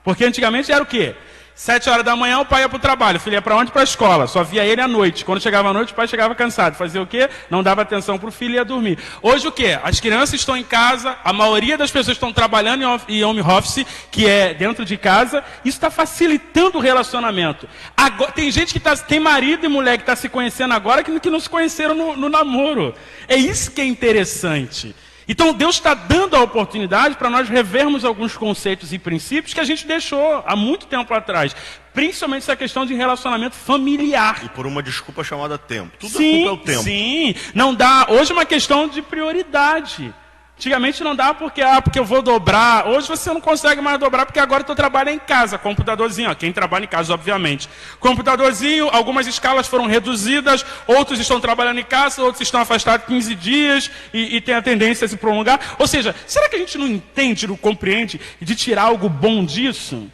porque antigamente era o quê? 7 horas da manhã o pai ia para o trabalho, o filho ia para onde? Para a escola, só via ele à noite. Quando chegava à noite o pai chegava cansado, fazia o quê? Não dava atenção para o filho e ia dormir. Hoje o quê? As crianças estão em casa, a maioria das pessoas estão trabalhando em home office, que é dentro de casa, isso está facilitando o relacionamento. Agora, tem gente que tem marido e mulher que está se conhecendo agora que não se conheceram no namoro. É isso que é interessante. Então Deus está dando a oportunidade para nós revermos alguns conceitos e princípios que a gente deixou há muito tempo atrás. Principalmente essa questão de relacionamento familiar. E por uma desculpa chamada tempo. Tudo a culpa é o tempo. Sim, não dá. Hoje é uma questão de prioridade. Antigamente não dá porque eu vou dobrar. Hoje você não consegue mais dobrar porque agora tu trabalha em casa. Computadorzinho, ó, quem trabalha em casa, obviamente. Computadorzinho, algumas escalas foram reduzidas, outros estão trabalhando em casa, outros estão afastados 15 dias e tem a tendência a se prolongar. Ou seja, será que a gente não entende, não compreende de tirar algo bom disso?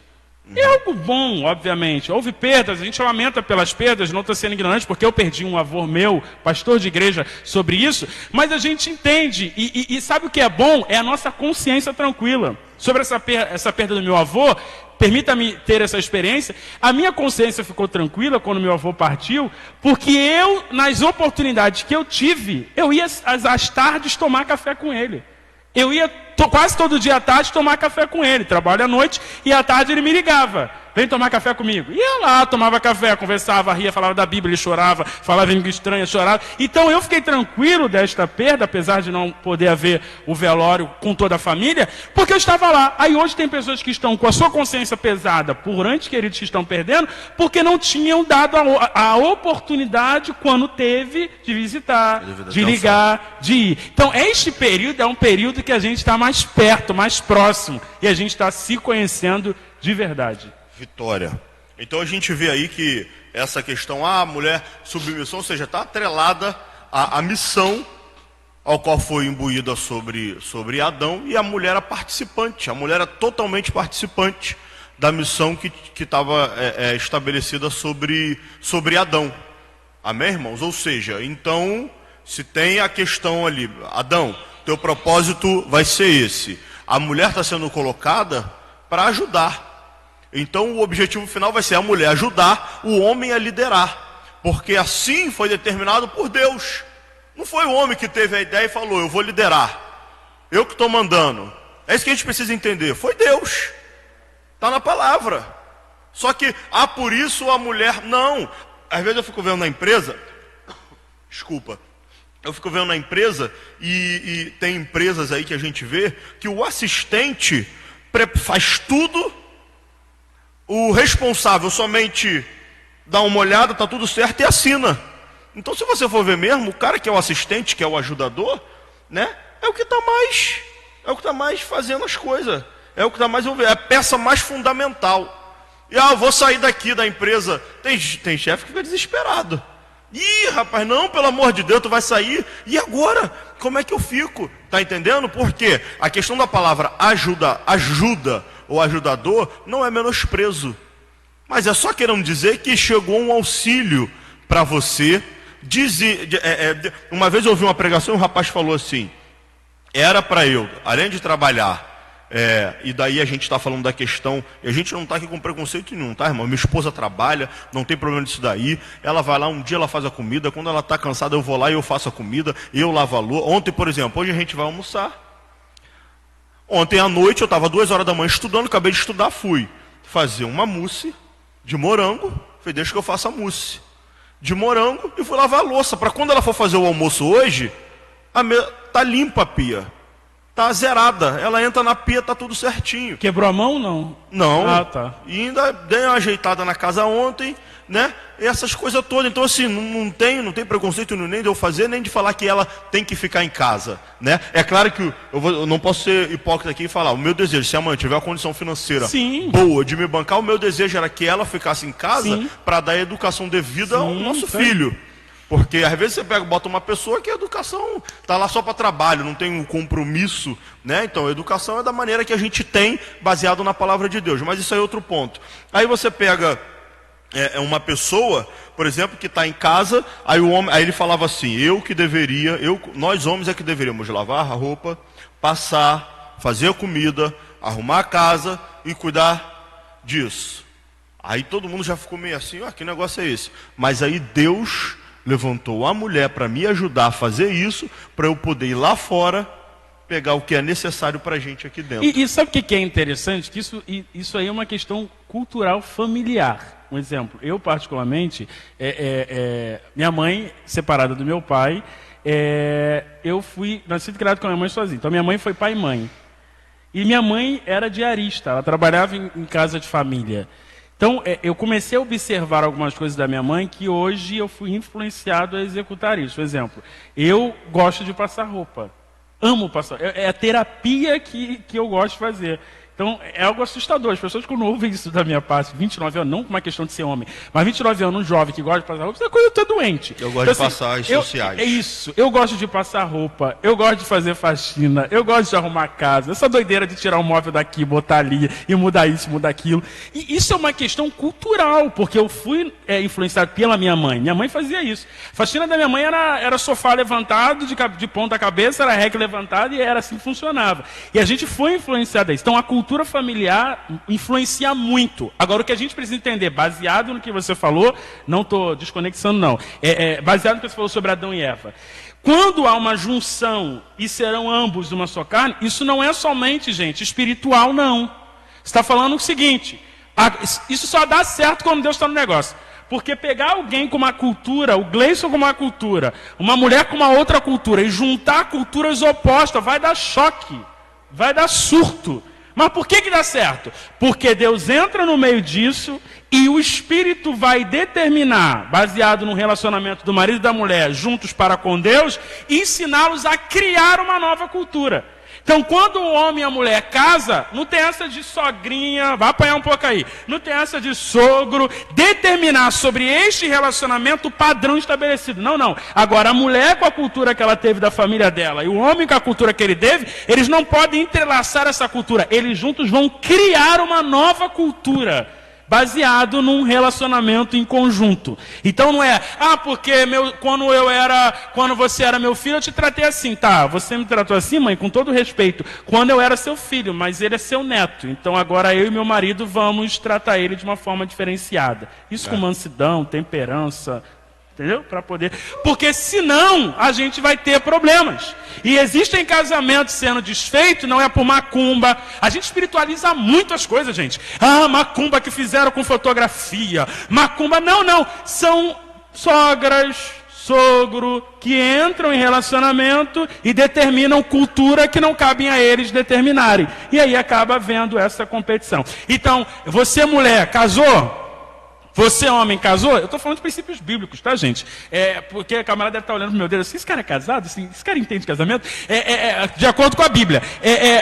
É algo bom, obviamente. Houve perdas, a gente lamenta pelas perdas, não estou sendo ignorante, porque eu perdi um avô meu, pastor de igreja, sobre isso, mas a gente entende, e sabe o que é bom? É a nossa consciência tranquila. Sobre essa perda do meu avô, permita-me ter essa experiência, a minha consciência ficou tranquila quando meu avô partiu, porque eu, nas oportunidades que eu tive, eu ia às tardes tomar café com ele. Eu ia quase todo dia à tarde tomar café com ele. Trabalho à noite e à tarde ele me ligava. Vem tomar café comigo. Ia lá, tomava café, conversava, ria, falava da Bíblia, ele chorava, falava em língua estranha, chorava. Então eu fiquei tranquilo desta perda, apesar de não poder haver o velório com toda a família, porque eu estava lá. Aí hoje tem pessoas que estão com a sua consciência pesada por entes queridos que estão perdendo, porque não tinham dado a oportunidade quando teve de visitar, de ligar, de ir. Então este período é um período que a gente está mais perto, mais próximo, e a gente está se conhecendo de verdade. Vitória. Então a gente vê aí que essa questão, a mulher submissão, ou seja, está atrelada à missão ao qual foi imbuída sobre Adão, e a mulher a participante. A mulher é totalmente participante da missão que estava estabelecida sobre Adão. Amém, irmãos? Ou seja, então, se tem a questão ali, Adão, teu propósito vai ser esse. A mulher está sendo colocada para ajudar. Então o objetivo final vai ser a mulher ajudar o homem a liderar. Porque assim foi determinado por Deus. Não foi o homem que teve a ideia e falou, eu vou liderar. Eu que estou mandando. É isso que a gente precisa entender. Foi Deus. Está na palavra. Só que, por isso a mulher, não. Às vezes eu fico vendo na empresa, desculpa, eu fico vendo na empresa e tem empresas aí que a gente vê que o assistente faz tudo, o responsável somente dá uma olhada, está tudo certo e assina. Então se você for ver mesmo, o cara que é o assistente, que é o ajudador, né, é o que está mais fazendo as coisas, é o que está mais, é a peça mais fundamental. E eu vou sair daqui da empresa, tem chefe que fica desesperado. Ih, rapaz, não, pelo amor de Deus, tu vai sair, e agora? Como é que eu fico? Tá entendendo? Porque a questão da palavra ajuda ou ajudador não é menosprezo, mas é só querendo dizer que chegou um auxílio para você. Uma vez eu ouvi uma pregação e um rapaz falou assim, era para eu, além de trabalhar E daí a gente está falando da questão, e a gente não está aqui com preconceito nenhum, tá, irmão? Minha esposa trabalha, não tem problema disso daí. Ela vai lá, um dia ela faz a comida, quando ela está cansada eu vou lá e eu faço a comida, eu lavo a louça. Ontem, por exemplo, hoje a gente vai almoçar. Ontem à noite eu estava 2 horas da manhã estudando, acabei de estudar, fui fazer uma mousse de morango. Falei, deixa que eu faça a mousse de morango e fui lavar a louça. Para quando ela for fazer o almoço hoje, tá limpa a pia. Tá zerada, ela entra na pia, tá tudo certinho. Quebrou a mão, não? Não. Ah, tá. E ainda dei uma ajeitada na casa ontem, né? E essas coisas todas. Então, assim, não tem preconceito nem de eu fazer, nem de falar que ela tem que ficar em casa, né? É claro que eu não posso ser hipócrita aqui e falar, o meu desejo, se a mãe tiver uma condição financeira boa de me bancar, o meu desejo era que ela ficasse em casa para dar a educação devida ao nosso filho. Porque às vezes você bota uma pessoa que a educação está lá só para trabalho, não tem um compromisso, né? Então a educação é da maneira que a gente tem, baseado na palavra de Deus. Mas isso é outro ponto. Aí você pega uma pessoa, por exemplo, que está em casa, aí ele falava assim, nós homens é que deveríamos lavar a roupa, passar, fazer a comida, arrumar a casa e cuidar disso. Aí todo mundo já ficou meio assim, que negócio é esse? Mas aí Deus levantou a mulher para me ajudar a fazer isso, para eu poder ir lá fora, pegar o que é necessário para a gente aqui dentro. E sabe o que é interessante? Que isso aí é uma questão cultural familiar. Um exemplo, eu particularmente, minha mãe, separada do meu pai, eu fui nascido e criado com a minha mãe sozinho. Então minha mãe foi pai e mãe. E minha mãe era diarista, ela trabalhava em casa de família. Então, eu comecei a observar algumas coisas da minha mãe que hoje eu fui influenciado a executar isso. Por exemplo, eu gosto de passar roupa. Amo passar. É a terapia que eu gosto de fazer. Então, é algo assustador. As pessoas quando ouvem isso da minha parte, 29 anos, não com uma questão de ser homem, mas 29 anos, um jovem que gosta de passar roupa, isso é coisa, eu tô doente. Eu gosto de passar as sociais. É isso. Eu gosto de passar roupa, eu gosto de fazer faxina, eu gosto de arrumar casa. Essa doideira de tirar um móvel daqui, botar ali, e mudar isso, mudar aquilo. E isso é uma questão cultural, porque eu fui influenciado pela minha mãe. Minha mãe fazia isso. A faxina da minha mãe era sofá levantado, de ponta cabeça, era reque levantado, e era assim que funcionava. E a gente foi influenciado a isso. Então, a cultura familiar influencia muito. Agora, o que a gente precisa entender, baseado no que você falou, não estou desconexando não, baseado no que você falou sobre Adão e Eva. Quando há uma junção e serão ambos uma só carne, isso não é somente, gente, espiritual, não. Você está falando o seguinte, isso só dá certo quando Deus está no negócio. Porque pegar alguém com uma cultura, o Gleison com uma cultura, uma mulher com uma outra cultura, e juntar culturas opostas, vai dar choque, vai dar surto. Mas por que dá certo? Porque Deus entra no meio disso e o Espírito vai determinar, baseado no relacionamento do marido e da mulher, juntos para com Deus, ensiná-los a criar uma nova cultura. Então, quando o homem e a mulher casam, não tem essa de sogrinha, vai apanhar um pouco aí, não tem essa de sogro, determinar sobre este relacionamento o padrão estabelecido. Não. Agora, a mulher com a cultura que ela teve da família dela e o homem com a cultura que ele teve, eles não podem entrelaçar essa cultura. Eles juntos vão criar uma nova cultura, baseado num relacionamento em conjunto. Então não é, porque quando você era meu filho, eu te tratei assim. Tá, você me tratou assim, mãe, com todo respeito, quando eu era seu filho, mas ele é seu neto. Então agora eu e meu marido vamos tratar ele de uma forma diferenciada. Isso com mansidão, temperança, entendeu? Para poder... Porque senão a gente vai ter problemas. E existem casamentos sendo desfeitos, não é por macumba. A gente espiritualiza muito as coisas, gente. Macumba que fizeram com fotografia. Macumba, não. São sogras, sogro, que entram em relacionamento e determinam cultura que não cabem a eles determinarem. E aí acaba havendo essa competição. Então, você mulher, casou? Você, homem, casou? Eu estou falando de princípios bíblicos, tá, gente? Porque a camarada deve estar olhando pro meu dedo assim, esse cara é casado? Esse cara entende casamento? De acordo com a Bíblia.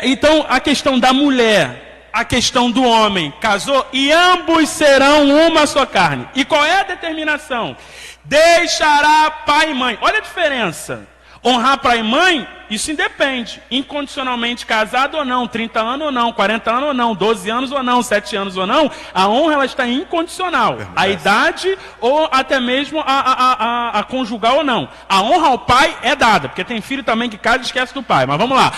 Então, a questão da mulher, a questão do homem, casou e ambos serão uma só carne. E qual é a determinação? Deixará pai e mãe. Olha a diferença. Honrar pai e mãe, isso independe. Incondicionalmente casado ou não, 30 anos ou não, 40 anos ou não, 12 anos ou não, 7 anos ou não, a honra ela está incondicional. A idade ou até mesmo a conjugal ou não. A honra ao pai é dada, porque tem filho também que casa e esquece do pai. Mas vamos lá.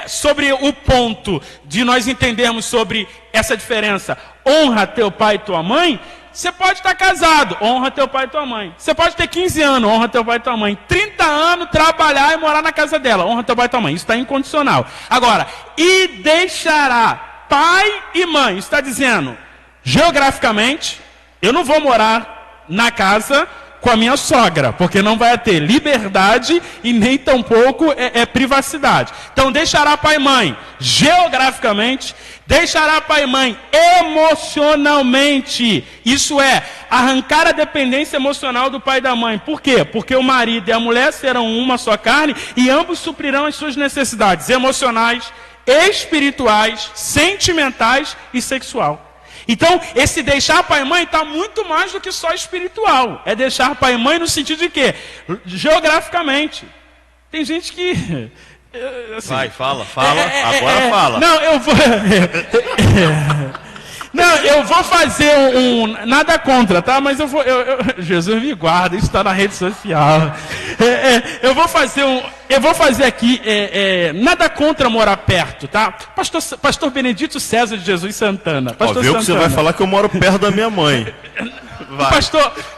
Sobre o ponto de nós entendermos sobre essa diferença, honra teu pai e tua mãe. Você pode estar casado, honra teu pai e tua mãe. Você pode ter 15 anos, honra teu pai e tua mãe. 30 anos, trabalhar e morar na casa dela, honra teu pai e tua mãe. Isso está incondicional. Agora, e deixará pai e mãe. Isso está dizendo, geograficamente, eu não vou morar na casa com a minha sogra, porque não vai ter liberdade e nem tampouco privacidade. Então, deixará pai e mãe geograficamente, deixará pai e mãe emocionalmente. Isso é, arrancar a dependência emocional do pai e da mãe. Por quê? Porque o marido e a mulher serão uma só carne e ambos suprirão as suas necessidades emocionais, espirituais, sentimentais e sexual. Então, esse deixar pai e mãe está muito mais do que só espiritual. É deixar pai e mãe no sentido de quê? Geograficamente. Tem gente que... Assim, vai, fala. Agora fala. Não, eu vou... Não, eu vou fazer nada contra, tá? Mas Jesus me guarda, isso está na rede social. Eu vou fazer aqui, nada contra morar perto, tá? Pastor Benedito César de Jesus Santana. Pastor Santana. Que você vai falar que eu moro perto da minha mãe.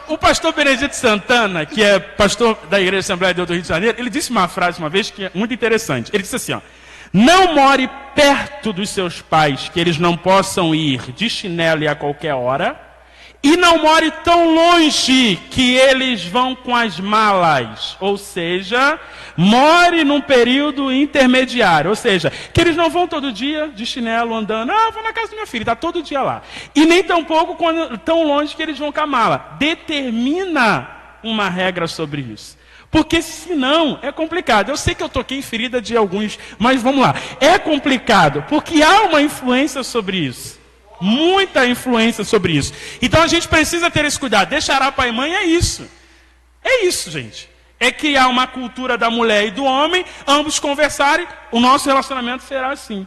O pastor Benedito Santana, que é pastor da Igreja Assembleia de Deus do Rio de Janeiro, ele disse uma frase uma vez que é muito interessante. Ele disse assim, ó: não more perto dos seus pais, que eles não possam ir de chinelo e a qualquer hora, e não more tão longe que eles vão com as malas. Ou seja, more num período intermediário. Ou seja, que eles não vão todo dia de chinelo andando. Vou na casa da minha filha, está todo dia lá. E nem tampouco tão longe que eles vão com a mala. Determina uma regra sobre isso. Porque senão é complicado. Eu sei que eu toquei em ferida de alguns, mas vamos lá. É complicado, porque há uma influência sobre isso. Muita influência sobre isso. Então a gente precisa ter esse cuidado. Deixará pai e mãe é isso. É isso, gente. É criar uma cultura da mulher e do homem, ambos conversarem, o nosso relacionamento será assim.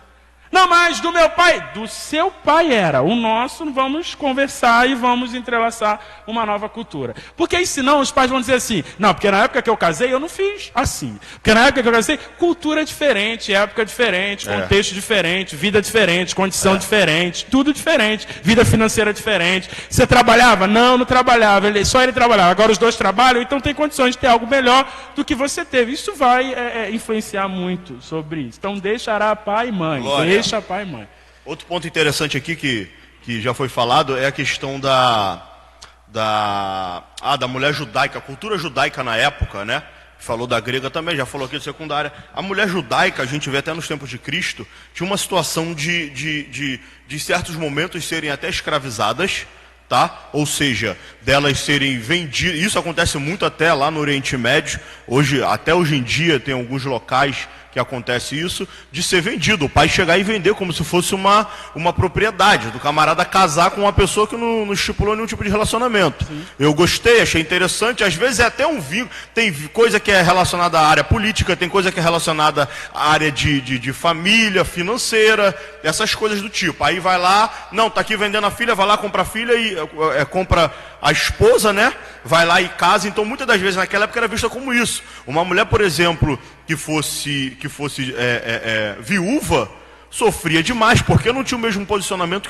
Não, mas do meu pai, do seu pai era. O nosso, vamos conversar e vamos entrelaçar uma nova cultura. Porque aí, senão, os pais vão dizer assim, não, porque na época que eu casei, eu não fiz assim. Porque na época que eu casei, cultura diferente, época diferente, contexto diferente, vida diferente, condição diferente, tudo diferente, vida financeira diferente. Você trabalhava? Não, não trabalhava. Só ele trabalhava. Agora os dois trabalham, então tem condições de ter algo melhor do que você teve. Isso vai influenciar muito sobre isso. Então, deixará pai e mãe. Glória. Deixa pai e mãe. Outro ponto interessante aqui que já foi falado é a questão da mulher judaica, a cultura judaica na época, né? Falou da grega também, já falou aqui de secundária. A mulher judaica, a gente vê até nos tempos de Cristo, tinha uma situação de certos momentos serem até escravizadas, tá? Ou seja, delas serem vendidas. Isso acontece muito até lá no Oriente Médio. Até hoje em dia tem alguns locais que acontece isso, de ser vendido. O pai chegar e vender como se fosse uma propriedade, do camarada casar com uma pessoa que não estipulou nenhum tipo de relacionamento. Sim. Eu gostei, achei interessante. Às vezes é até um vínculo. Tem coisa que é relacionada à área política, tem coisa que é relacionada à área de família, financeira, essas coisas do tipo. Aí vai lá, não, tá aqui vendendo a filha, vai lá, compra a filha e compra a esposa, né? Vai lá e casa. Então, muitas das vezes, naquela época era vista como isso. Uma mulher, por exemplo, que fosse viúva, sofria demais, porque não tinha o mesmo posicionamento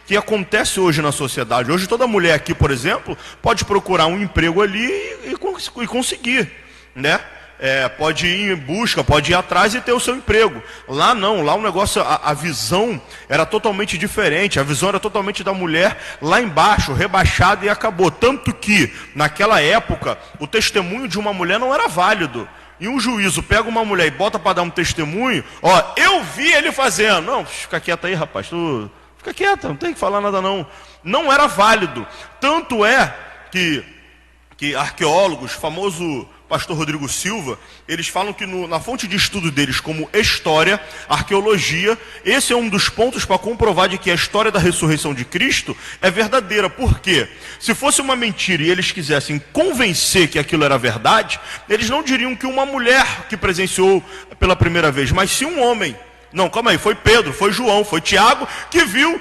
que acontece hoje na sociedade. Hoje toda mulher aqui, por exemplo, pode procurar um emprego ali e conseguir, né? Pode ir em busca, pode ir atrás e ter o seu emprego. Lá não, lá o negócio, a visão era totalmente diferente, a visão era totalmente da mulher lá embaixo, rebaixada e acabou. Tanto que, naquela época, o testemunho de uma mulher não era válido. E um juízo pega uma mulher e bota para dar um testemunho, eu vi ele fazendo. Não, fica quieto aí, rapaz, fica quieto, não tem que falar nada não. Não era válido. Tanto é que arqueólogos, famoso pastor Rodrigo Silva, eles falam que na fonte de estudo deles, como história, arqueologia, esse é um dos pontos para comprovar de que a história da ressurreição de Cristo é verdadeira. Por quê? Se fosse uma mentira e eles quisessem convencer que aquilo era verdade, eles não diriam que uma mulher que presenciou pela primeira vez, mas sim um homem. Não, calma aí, foi Pedro, foi João, foi Tiago que viu.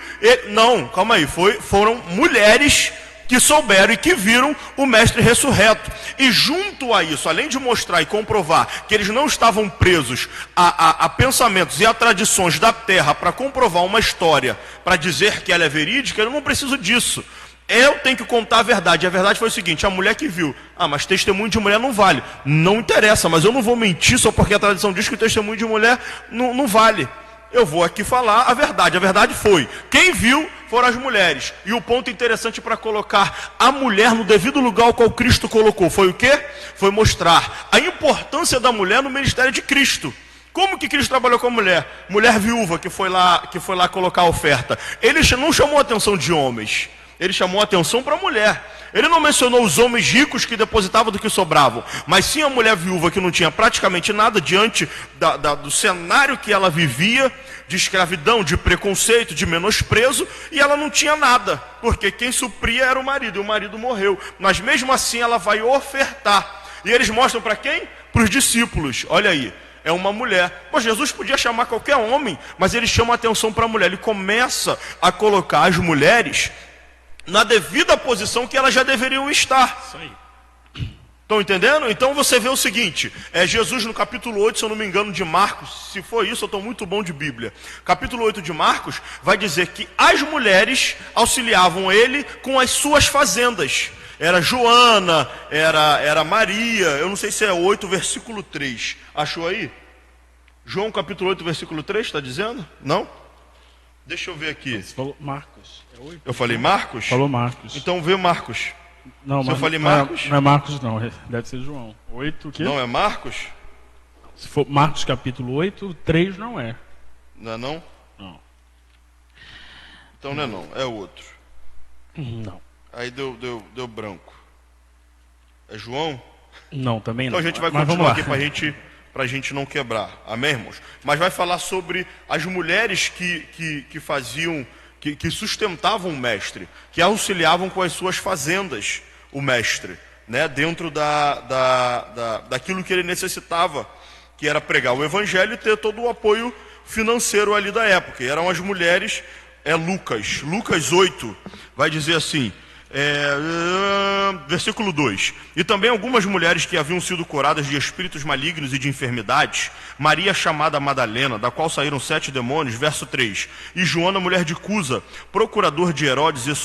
Não, calma aí, foram mulheres que souberam e que viram o mestre ressurreto. E junto a isso, além de mostrar e comprovar que eles não estavam presos a pensamentos e a tradições da terra para comprovar uma história, para dizer que ela é verídica, eu não preciso disso. Eu tenho que contar a verdade. A verdade foi o seguinte: a mulher que viu. Mas testemunho de mulher não vale. Não interessa, mas eu não vou mentir só porque a tradição diz que o testemunho de mulher não vale. Eu vou aqui falar a verdade. A verdade foi: quem viu foram as mulheres. E o ponto interessante para colocar a mulher no devido lugar ao qual Cristo colocou foi o quê? Foi mostrar a importância da mulher no ministério de Cristo. Como que Cristo trabalhou com a mulher? Mulher viúva que foi lá colocar a oferta. Ele não chamou a atenção de homens. Ele chamou a atenção para a mulher. Ele não mencionou os homens ricos que depositavam do que sobravam, mas sim a mulher viúva que não tinha praticamente nada diante do cenário que ela vivia, de escravidão, de preconceito, de menosprezo, e ela não tinha nada, porque quem supria era o marido, e o marido morreu. Mas mesmo assim ela vai ofertar. E eles mostram para quem? Para os discípulos. Olha aí. É uma mulher. Mas Jesus podia chamar qualquer homem, mas ele chama a atenção para a mulher. Ele começa a colocar as mulheres na devida posição que elas já deveriam estar. Isso aí. Estão entendendo? Então você vê o seguinte, Jesus no capítulo 8, se eu não me engano, de Marcos, se for isso eu estou muito bom de Bíblia. Capítulo 8 de Marcos vai dizer que as mulheres auxiliavam ele com as suas fazendas. Era Joana, era Maria, eu não sei se é 8, versículo 3. Achou aí? João capítulo 8, versículo 3, está dizendo? Não? Deixa eu ver aqui. Você falou Marcos. É 8. Eu falei Marcos? Falou Marcos. Então vê Marcos. Não, se eu falei Marcos? Não é Marcos não, deve ser João. 8 o quê? Não é Marcos? Se for Marcos capítulo 8, 3 não é. Não é não? Não. Então não é não, é outro. Não. Aí deu branco. É João? Não, também não. Então a gente vai continuar aqui para a gente não quebrar. Amém, irmãos? Mas vai falar sobre as mulheres que faziam, que sustentavam o mestre, que auxiliavam com as suas fazendas o mestre, né? Dentro daquilo que ele necessitava, que era pregar o evangelho e ter todo o apoio financeiro ali da época. E eram as mulheres, Lucas 8, vai dizer assim, versículo 2: e também algumas mulheres que haviam sido curadas de espíritos malignos e de enfermidades, Maria chamada Madalena, da qual saíram 7 demônios, verso 3, e Joana, mulher de Cusa, procurador de Herodes, e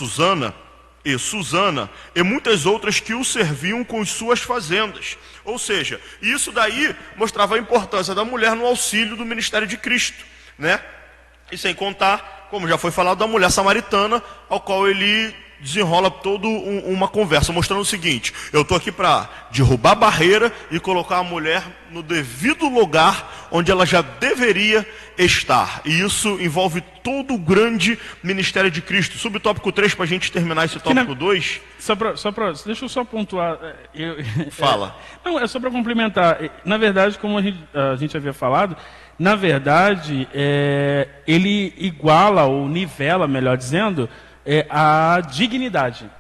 Susana, e muitas outras que o serviam com suas fazendas. Ou seja, isso daí mostrava a importância da mulher no auxílio do ministério de Cristo, né? E sem contar, como já foi falado, da mulher samaritana, ao qual ele desenrola toda uma conversa, mostrando o seguinte: eu estou aqui para derrubar a barreira e colocar a mulher no devido lugar onde ela já deveria estar. E isso envolve todo o grande ministério de Cristo. Subtópico 3, para a gente terminar esse tópico 2. Deixa eu só pontuar. Fala. Não, é só para complementar. Na verdade, como a gente havia falado, na verdade, ele iguala ou nivela, melhor dizendo, a dignidade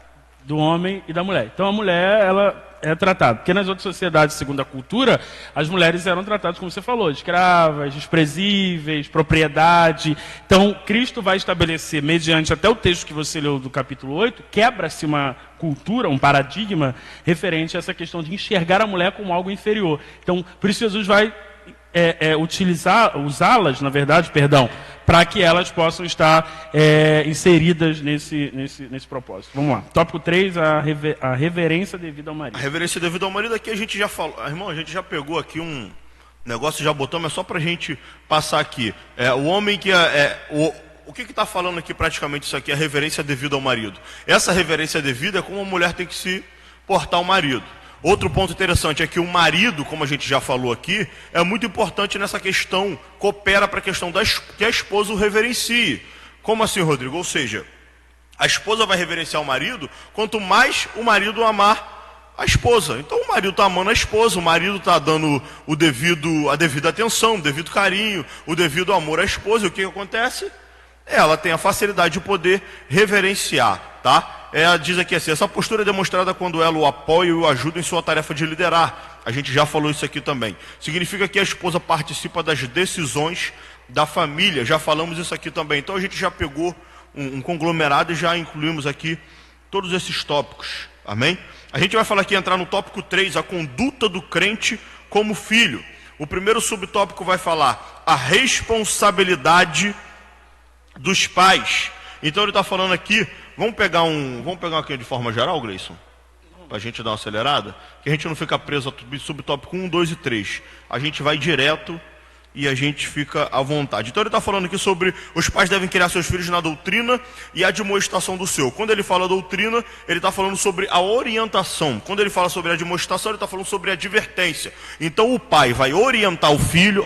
do homem e da mulher. Então a mulher, ela é tratada, porque nas outras sociedades, segundo a cultura, as mulheres eram tratadas, como você falou, escravas, desprezíveis, propriedade. Então Cristo vai estabelecer, mediante até o texto que você leu do capítulo 8, quebra-se uma cultura, um paradigma referente a essa questão de enxergar a mulher como algo inferior. Então, por isso Jesus vai usá-las, na verdade, para que elas possam estar inseridas nesse propósito. Vamos lá. Tópico 3, a reverência devida ao marido. A reverência devida ao marido, aqui a gente já falou. Irmão, a gente já pegou aqui um negócio, já botou, mas só para a gente passar aqui. O homem que o que está falando aqui praticamente isso aqui? É a reverência devida ao marido. Essa reverência devida é como a mulher tem que se portar ao marido. Outro ponto interessante é que o marido, como a gente já falou aqui, é muito importante nessa questão, coopera para a questão que a esposa o reverencie. Como assim, Rodrigo? Ou seja, a esposa vai reverenciar o marido quanto mais o marido amar A esposa. Então o marido está amando a esposa, o marido está dando a devida atenção, o devido carinho, o devido amor à esposa. E o que acontece? Ela tem a facilidade de poder reverenciar, tá? Ela diz aqui assim, essa postura é demonstrada quando ela o apoia e o ajuda em sua tarefa de liderar. A gente já falou isso aqui também. Significa que a esposa participa das decisões da família. Já falamos isso aqui também. Então a gente já pegou um conglomerado e já incluímos aqui todos esses tópicos. Amém? A gente vai falar aqui, entrar no tópico 3, a conduta do crente como filho. O primeiro subtópico vai falar a responsabilidade dos pais. Então ele está falando aqui, vamos pegar aqui de forma geral, Gleison? Para a gente dar uma acelerada, que a gente não fica preso a subtópico 1, 2 e 3. A gente vai direto e a gente fica à vontade. Então ele está falando aqui sobre os pais devem criar seus filhos na doutrina e admoestação do Senhor. Quando ele fala doutrina, ele está falando sobre a orientação. Quando ele fala sobre a admoestação, ele está falando sobre a advertência. Então o pai vai orientar o filho,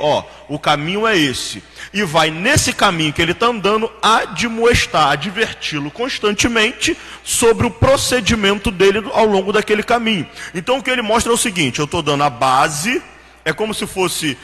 o caminho é esse. E vai nesse caminho que ele está andando admoestar, adverti-lo constantemente sobre o procedimento dele ao longo daquele caminho. Então o que ele mostra é o seguinte, eu estou dando a base. É como se fosse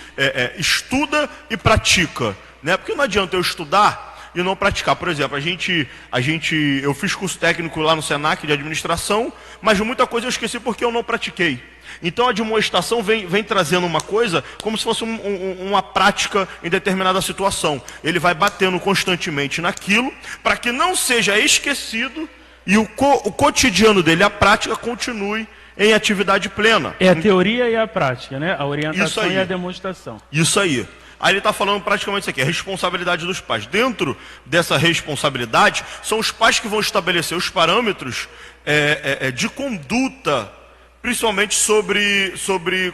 estuda e pratica, né? Porque não adianta eu estudar e não praticar. Por exemplo, eu fiz curso técnico lá no Senac de administração, mas muita coisa eu esqueci porque eu não pratiquei. Então a admoestação vem trazendo uma coisa como se fosse uma prática em determinada situação. Ele vai batendo constantemente naquilo para que não seja esquecido e o cotidiano dele, a prática, continue em atividade plena. É a teoria e a prática, né? A orientação e a demonstração. Isso aí. Aí ele está falando praticamente isso aqui, a responsabilidade dos pais. Dentro dessa responsabilidade, são os pais que vão estabelecer os parâmetros de conduta, principalmente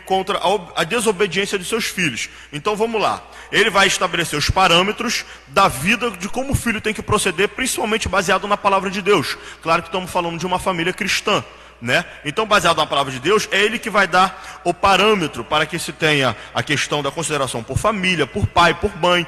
contra a desobediência de seus filhos. Então vamos lá. Ele vai estabelecer os parâmetros da vida, de como o filho tem que proceder, principalmente baseado na palavra de Deus. Claro que estamos falando de uma família cristã, né? Então, baseado na palavra de Deus, é ele que vai dar o parâmetro para que se tenha a questão da consideração por família, por pai, por mãe,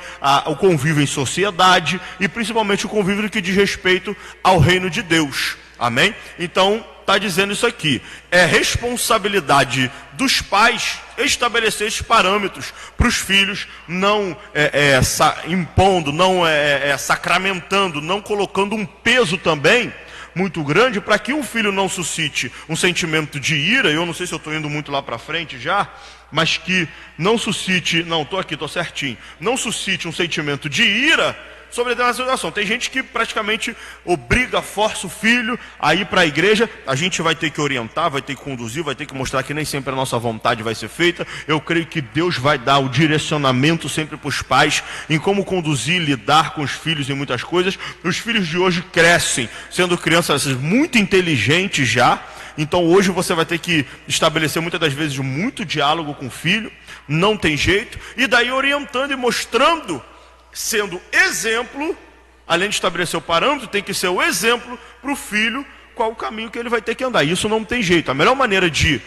o convívio em sociedade e principalmente o convívio que diz respeito ao reino de Deus. Amém? Então, está dizendo isso aqui. É responsabilidade dos pais estabelecer esses parâmetros para os filhos, não impondo, não sacramentando, não colocando um peso também muito grande para que o filho não suscite um sentimento de ira. Eu não sei se eu estou indo muito lá para frente já, mas que não suscite, estou certinho, não suscite um sentimento de ira sobre determinada situação. Tem gente que praticamente obriga, força o filho a ir para a igreja. A gente vai ter que orientar, vai ter que conduzir, vai ter que mostrar que nem sempre a nossa vontade vai ser feita. Eu creio que Deus vai dar o direcionamento sempre para os pais em como conduzir, lidar com os filhos em muitas coisas. Os filhos de hoje crescem sendo crianças muito inteligentes já. Então hoje você vai ter que estabelecer muitas das vezes muito diálogo com o filho. Não tem jeito. E daí orientando e mostrando, sendo exemplo, além de estabelecer o parâmetro, tem que ser o exemplo para o filho qual o caminho que ele vai ter que andar. Isso não tem jeito. A melhor maneira de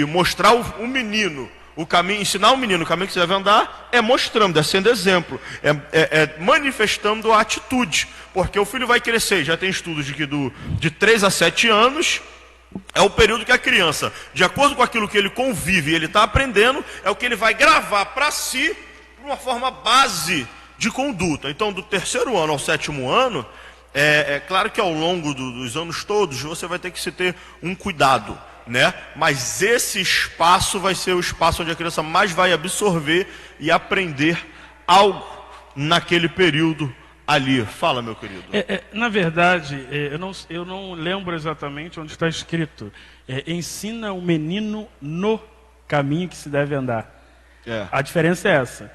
mostrar o menino o caminho, ensinar o menino o caminho que você deve andar, é mostrando, é sendo exemplo, manifestando a atitude. Porque o filho vai crescer, já tem estudos de 3 a 7 anos, é o período que a criança, de acordo com aquilo que ele convive e ele está aprendendo, é o que ele vai gravar para si, de uma forma base de conduta. Então, do 3º ano ao 7º ano, é claro que ao longo dos anos todos, você vai ter que se ter um cuidado, né? Mas esse espaço vai ser o espaço onde a criança mais vai absorver e aprender algo naquele período ali. Fala, meu querido. Na verdade, eu não lembro exatamente onde está escrito. Ensina o menino no caminho que se deve andar. A diferença é essa.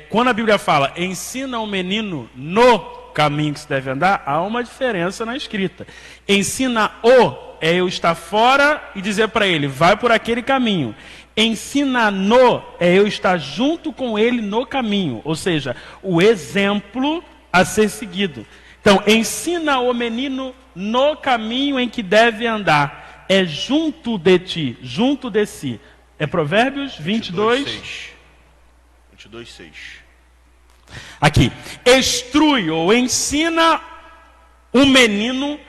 Quando a Bíblia fala, ensina o menino no caminho que se deve andar, há uma diferença na escrita. Ensina-o é eu estar fora e dizer para ele, vai por aquele caminho. Ensina-no é eu estar junto com ele no caminho. Ou seja, o exemplo a ser seguido. Então, ensina o menino no caminho em que deve andar. É junto de ti, junto de si. É Provérbios 22, 6. Aqui. Instrui ou ensina o menino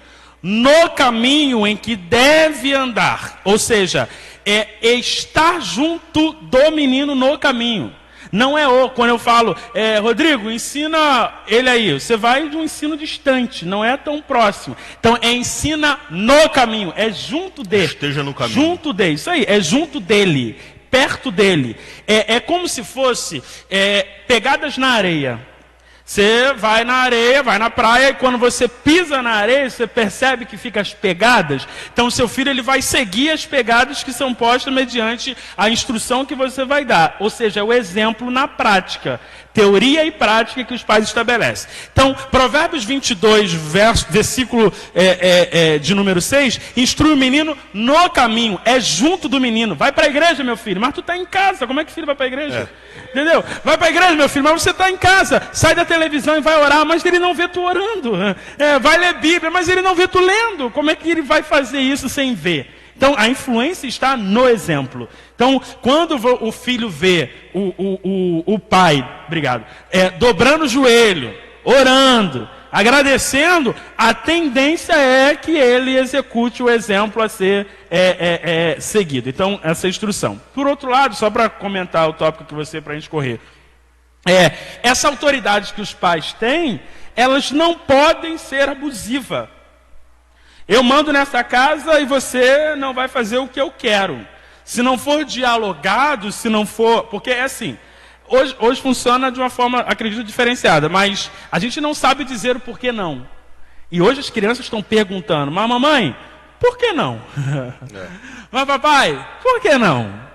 no caminho em que deve andar. Ou seja, é estar junto do menino no caminho. Não é quando eu falo, Rodrigo, ensina ele aí. Você vai de um ensino distante, não é tão próximo. Então, ensina no caminho, é junto dele. Esteja no caminho. Junto dele, isso aí, é junto dele, perto dele. É como se fosse pegadas na areia. Você vai na areia, vai na praia, e quando você pisa na areia, você percebe que fica as pegadas. Então, o seu filho ele vai seguir as pegadas que são postas mediante a instrução que você vai dar. Ou seja, é o exemplo na prática. Teoria e prática que os pais estabelecem. Então, Provérbios 22, versículo de número 6, instrui o menino no caminho, é junto do menino. Vai para a igreja, meu filho, mas tu está em casa, como é que o filho vai para a igreja? Entendeu? Vai para a igreja, meu filho, mas você está em casa. Sai da televisão e vai orar, mas ele não vê tu orando. Vai ler Bíblia, mas ele não vê tu lendo. Como é que ele vai fazer isso sem ver? Então, a influência está no exemplo. Então, quando o filho vê o pai, dobrando o joelho, orando, agradecendo, a tendência é que ele execute o exemplo a ser seguido. Então, essa instrução. Por outro lado, só para comentar o tópico que você, para a gente correr, essa autoridade que os pais têm, elas não podem ser abusivas. Eu mando nessa casa e você não vai fazer o que eu quero. Se não for dialogado, se não for... Porque é assim, hoje funciona de uma forma, acredito, diferenciada, mas a gente não sabe dizer o porquê não. E hoje as crianças estão perguntando, mas mamãe, por que não? Mas papai, por que não?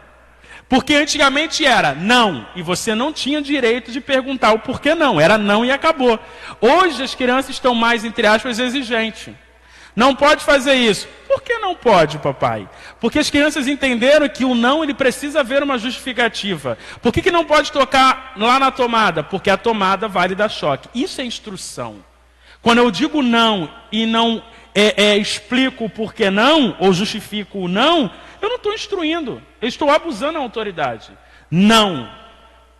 Porque antigamente era não, e você não tinha direito de perguntar o porquê não, era não e acabou. Hoje as crianças estão mais, entre aspas, exigentes. Não pode fazer isso. Por que não pode, papai? Porque as crianças entenderam que o não, ele precisa haver uma justificativa. Por que não pode tocar lá na tomada? Porque a tomada vai lhe dar choque. Isso é instrução. Quando eu digo não e não explico o porquê não, ou justifico o não, eu não estou instruindo. Eu estou abusando da autoridade. Não.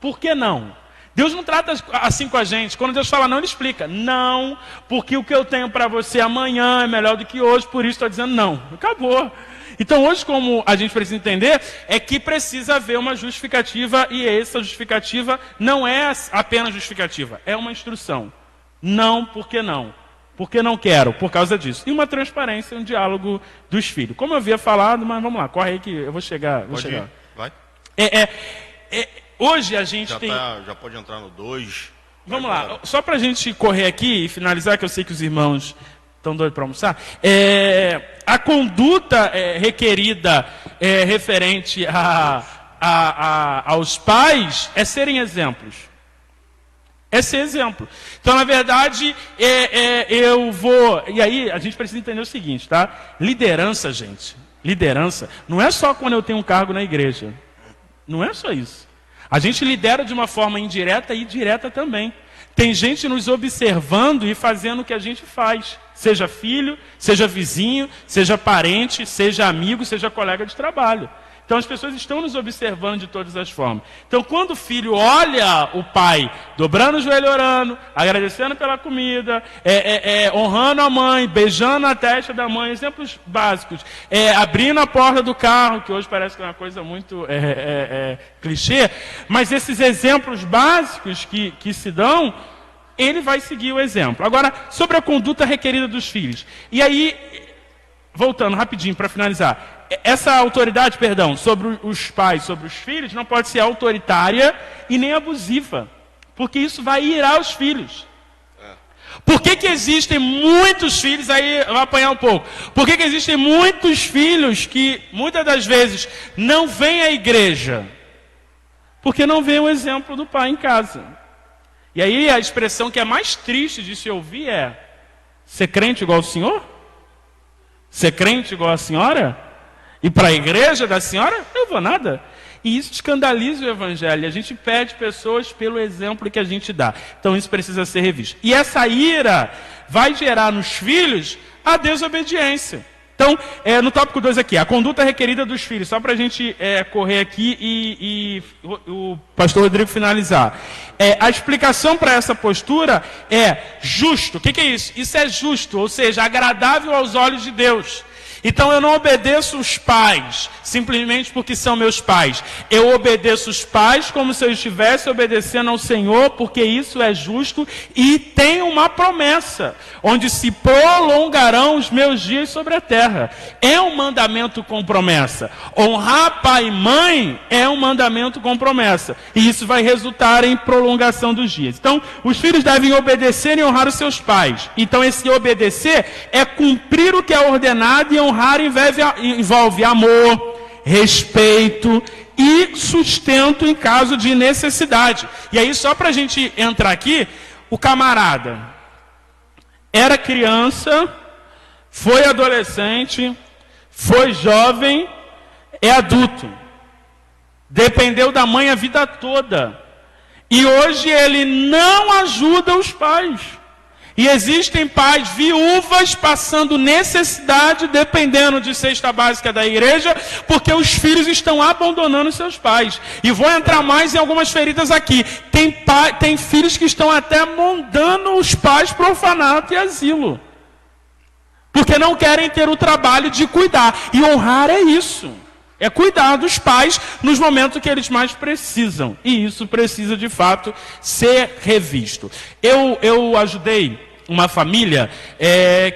Por que não? Deus não trata assim com a gente. Quando Deus fala não, Ele explica. Não, porque o que eu tenho para você amanhã é melhor do que hoje, por isso estou dizendo não. Acabou. Então hoje, como a gente precisa entender, é que precisa haver uma justificativa, e essa justificativa não é apenas justificativa, é uma instrução. Não, porque não? Porque não quero, por causa disso. E uma transparência, um diálogo dos filhos. Como eu havia falado, mas vamos lá, corre aí que eu vou chegar. Pode ir, vai. Hoje a gente já pode entrar no 2. Vamos lá, só para a gente correr aqui e finalizar, que eu sei que os irmãos estão doidos para almoçar. A conduta requerida referente aos pais é serem exemplos. É ser exemplo. Então, na verdade, eu vou... E aí, a gente precisa entender o seguinte, tá? Liderança, gente. Liderança não é só quando eu tenho um cargo na igreja. Não é só isso. A gente lidera de uma forma indireta e direta também. Tem gente nos observando e fazendo o que a gente faz. Seja filho, seja vizinho, seja parente, seja amigo, seja colega de trabalho. Então as pessoas estão nos observando de todas as formas. Então quando o filho olha o pai dobrando o joelho orando, agradecendo pela comida, honrando a mãe, beijando a testa da mãe, exemplos básicos, abrindo a porta do carro, que hoje parece que é uma coisa muito clichê, mas esses exemplos básicos que se dão, ele vai seguir o exemplo. Agora, sobre a conduta requerida dos filhos. E aí, voltando rapidinho para finalizar, essa autoridade, sobre os pais, sobre os filhos, não pode ser autoritária e nem abusiva, porque isso vai irar os filhos. Por que existem muitos filhos, aí eu vou apanhar um pouco, por que existem muitos filhos que, muitas das vezes, não vêm à igreja? Porque não vêem o exemplo do pai em casa. E aí a expressão que é mais triste de se ouvir é: ser crente igual o senhor? Ser crente igual a senhora? E para a igreja da senhora, eu vou nada. E isso escandaliza o evangelho. A gente perde pessoas pelo exemplo que a gente dá. Então isso precisa ser revisto. E essa ira vai gerar nos filhos a desobediência. Então, no tópico 2 aqui, a conduta requerida dos filhos, só para a gente correr aqui e o pastor Rodrigo finalizar. A explicação para essa postura é justo. O que é isso? Isso é justo, ou seja, agradável aos olhos de Deus. Então eu não obedeço os pais simplesmente porque são meus pais. Eu obedeço os pais como se eu estivesse obedecendo ao Senhor, porque isso é justo e tem uma promessa, onde se prolongarão os meus dias sobre a terra. É um mandamento com promessa. Honrar pai e mãe é um mandamento com promessa. E isso vai resultar em prolongação dos dias. Então, os filhos devem obedecer e honrar os seus pais. Então, esse obedecer é cumprir o que é ordenado, e honrar envolve amor, respeito e sustento em caso de necessidade. E aí, só para a gente entrar aqui, o camarada era criança, foi adolescente, foi jovem, é adulto. Dependeu da mãe a vida toda. E hoje ele não ajuda os pais. E existem pais viúvas passando necessidade, dependendo de cesta básica da igreja, porque os filhos estão abandonando seus pais. E vou entrar mais em algumas feridas aqui. Tem filhos que estão até mandando os pais para orfanato e asilo, porque não querem ter o trabalho de cuidar. E honrar é isso. É cuidar dos pais nos momentos que eles mais precisam. E isso precisa, de fato, ser revisto. Eu ajudei uma família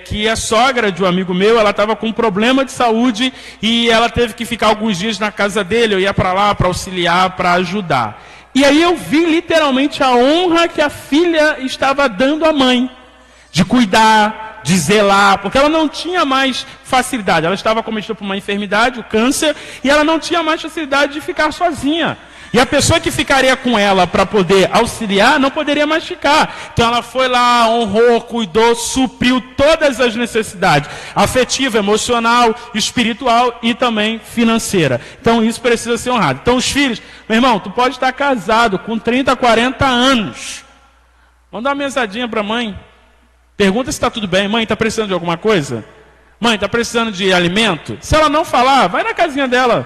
que a sogra de um amigo meu, ela estava com um problema de saúde e ela teve que ficar alguns dias na casa dele. Eu ia para lá para auxiliar, para ajudar. E aí eu vi literalmente a honra que a filha estava dando à mãe, de cuidar, de zelar, porque ela não tinha mais facilidade. Ela estava cometida por uma enfermidade, o câncer, e ela não tinha mais facilidade de ficar sozinha. E a pessoa que ficaria com ela para poder auxiliar não poderia mais ficar. Então ela foi lá, honrou, cuidou, supriu todas as necessidades, afetiva, emocional, espiritual e também financeira. Então isso precisa ser honrado. Então os filhos, meu irmão, tu pode estar casado com 30, 40 anos. Vamos dar uma mensadinha para a mãe. Pergunta se está tudo bem. Mãe, está precisando de alguma coisa? Mãe, está precisando de alimento? Se ela não falar, vai na casinha dela.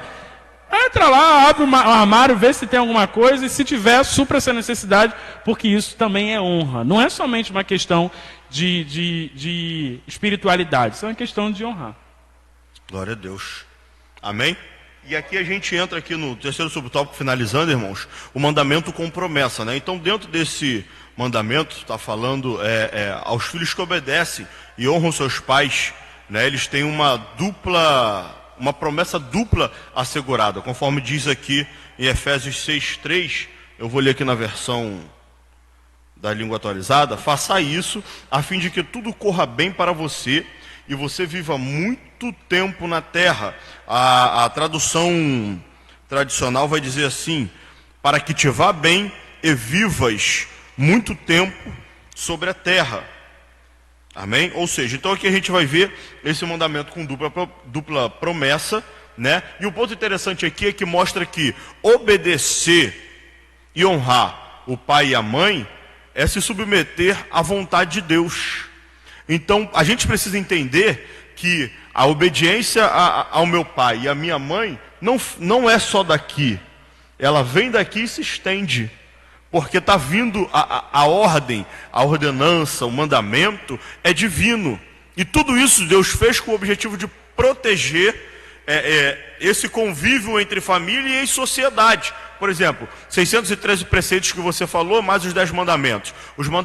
Entra lá, abre o armário, vê se tem alguma coisa. E se tiver, supra essa necessidade. Porque isso também é honra. Não é somente uma questão de espiritualidade. Isso é uma questão de honrar. Glória a Deus. Amém? E aqui a gente entra aqui no terceiro subtópico, finalizando, irmãos. O mandamento com promessa, né? Então, dentro desse mandamento, está falando aos filhos que obedecem e honram seus pais, né? Eles têm uma promessa dupla assegurada, conforme diz aqui em Efésios 6:3. Eu vou ler aqui na versão da língua atualizada. Faça isso a fim de que tudo corra bem para você e você viva muito tempo na terra. A tradução tradicional vai dizer assim: para que te vá bem e vivas muito tempo sobre a terra. Amém? Ou seja, então aqui a gente vai ver esse mandamento com dupla promessa, né? E o ponto interessante aqui é que mostra que obedecer e honrar o pai e a mãe é se submeter à vontade de Deus. Então a gente precisa entender que a obediência ao meu pai e à minha mãe não é só daqui. Ela vem daqui e se estende. Porque está vindo a ordem, a ordenança, o mandamento é divino. E tudo isso Deus fez com o objetivo de proteger esse convívio entre família e em sociedade. Por exemplo, 613 preceitos que você falou, mais os 10 mandamentos. Os 10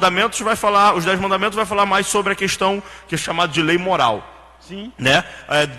mandamentos vai falar mais sobre a questão que é chamada de lei moral. Sim. Né?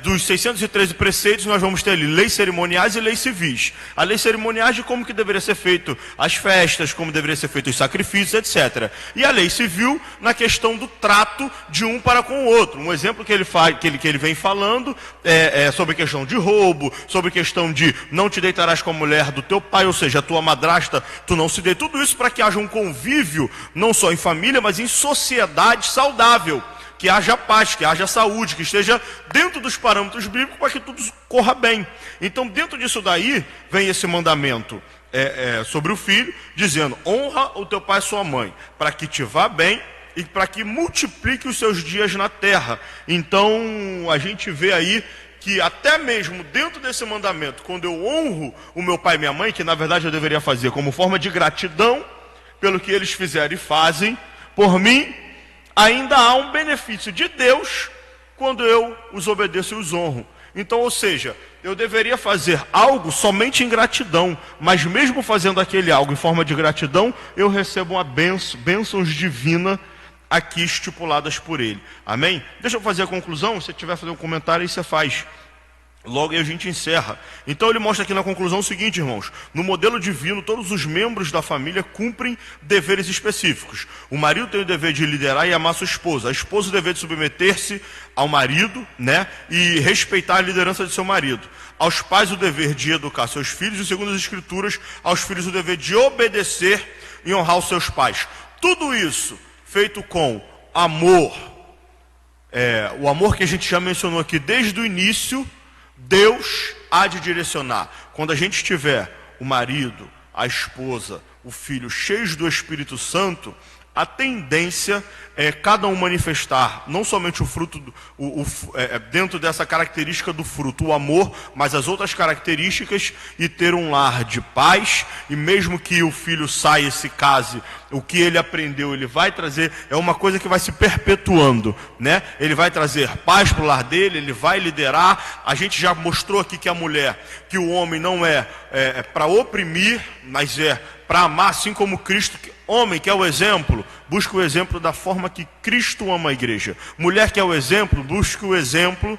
Dos 613 preceitos, nós vamos ter ali leis cerimoniais e leis civis. A lei cerimoniais de como que deveria ser feito as festas, como deveria ser feito os sacrifícios, etc. E a lei civil na questão do trato de um para com o outro. Um exemplo que ele vem falando é sobre a questão de roubo, sobre a questão de não te deitarás com a mulher do teu pai, ou seja, a tua madrasta, tu não se dê. Tudo isso para que haja um convívio, não só em família, mas em sociedade saudável. Que haja paz, que haja saúde, que esteja dentro dos parâmetros bíblicos para que tudo corra bem. Então, dentro disso daí, vem esse mandamento sobre o filho, dizendo: honra o teu pai e sua mãe, para que te vá bem e para que multiplique os seus dias na terra. Então, a gente vê aí que até mesmo dentro desse mandamento, quando eu honro o meu pai e minha mãe, que na verdade eu deveria fazer como forma de gratidão pelo que eles fizeram e fazem por mim, ainda há um benefício de Deus quando eu os obedeço e os honro. Então, ou seja, eu deveria fazer algo somente em gratidão, mas mesmo fazendo aquele algo em forma de gratidão, eu recebo uma bênçãos divinas aqui estipuladas por ele. Amém? Deixa eu fazer a conclusão. Se tiver fazer um comentário, aí você faz. Logo aí a gente encerra. Então ele mostra aqui na conclusão o seguinte, irmãos: no modelo divino, todos os membros da família cumprem deveres específicos. O marido tem o dever de liderar e amar sua esposa. A esposa o dever de submeter-se ao marido, né, e respeitar a liderança de seu marido. Aos pais o dever de educar seus filhos, e segundo as escrituras, aos filhos o dever de obedecer e honrar os seus pais. Tudo isso feito com amor, o amor que a gente já mencionou aqui desde o início. Deus há de direcionar. Quando a gente tiver o marido, a esposa, o filho cheios do Espírito Santo, a tendência é cada um manifestar não somente o fruto, dentro dessa característica do fruto, o amor, mas as outras características, e ter um lar de paz. E mesmo que o filho saia e se case, o que ele aprendeu, ele vai trazer, é uma coisa que vai se perpetuando, né? Ele vai trazer paz para o lar dele, ele vai liderar. A gente já mostrou aqui que a mulher, que o homem não é para oprimir, mas é para amar, assim como Cristo. Homem, que é o exemplo, busca o exemplo da forma que Cristo ama a igreja. Mulher, que é o exemplo, busca o exemplo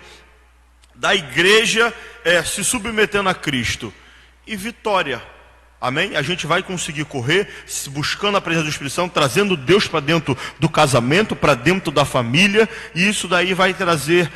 da igreja se submetendo a Cristo. E vitória. Amém? A gente vai conseguir correr buscando a presença do Espírito Santo, trazendo Deus para dentro do casamento, para dentro da família. E isso daí vai trazer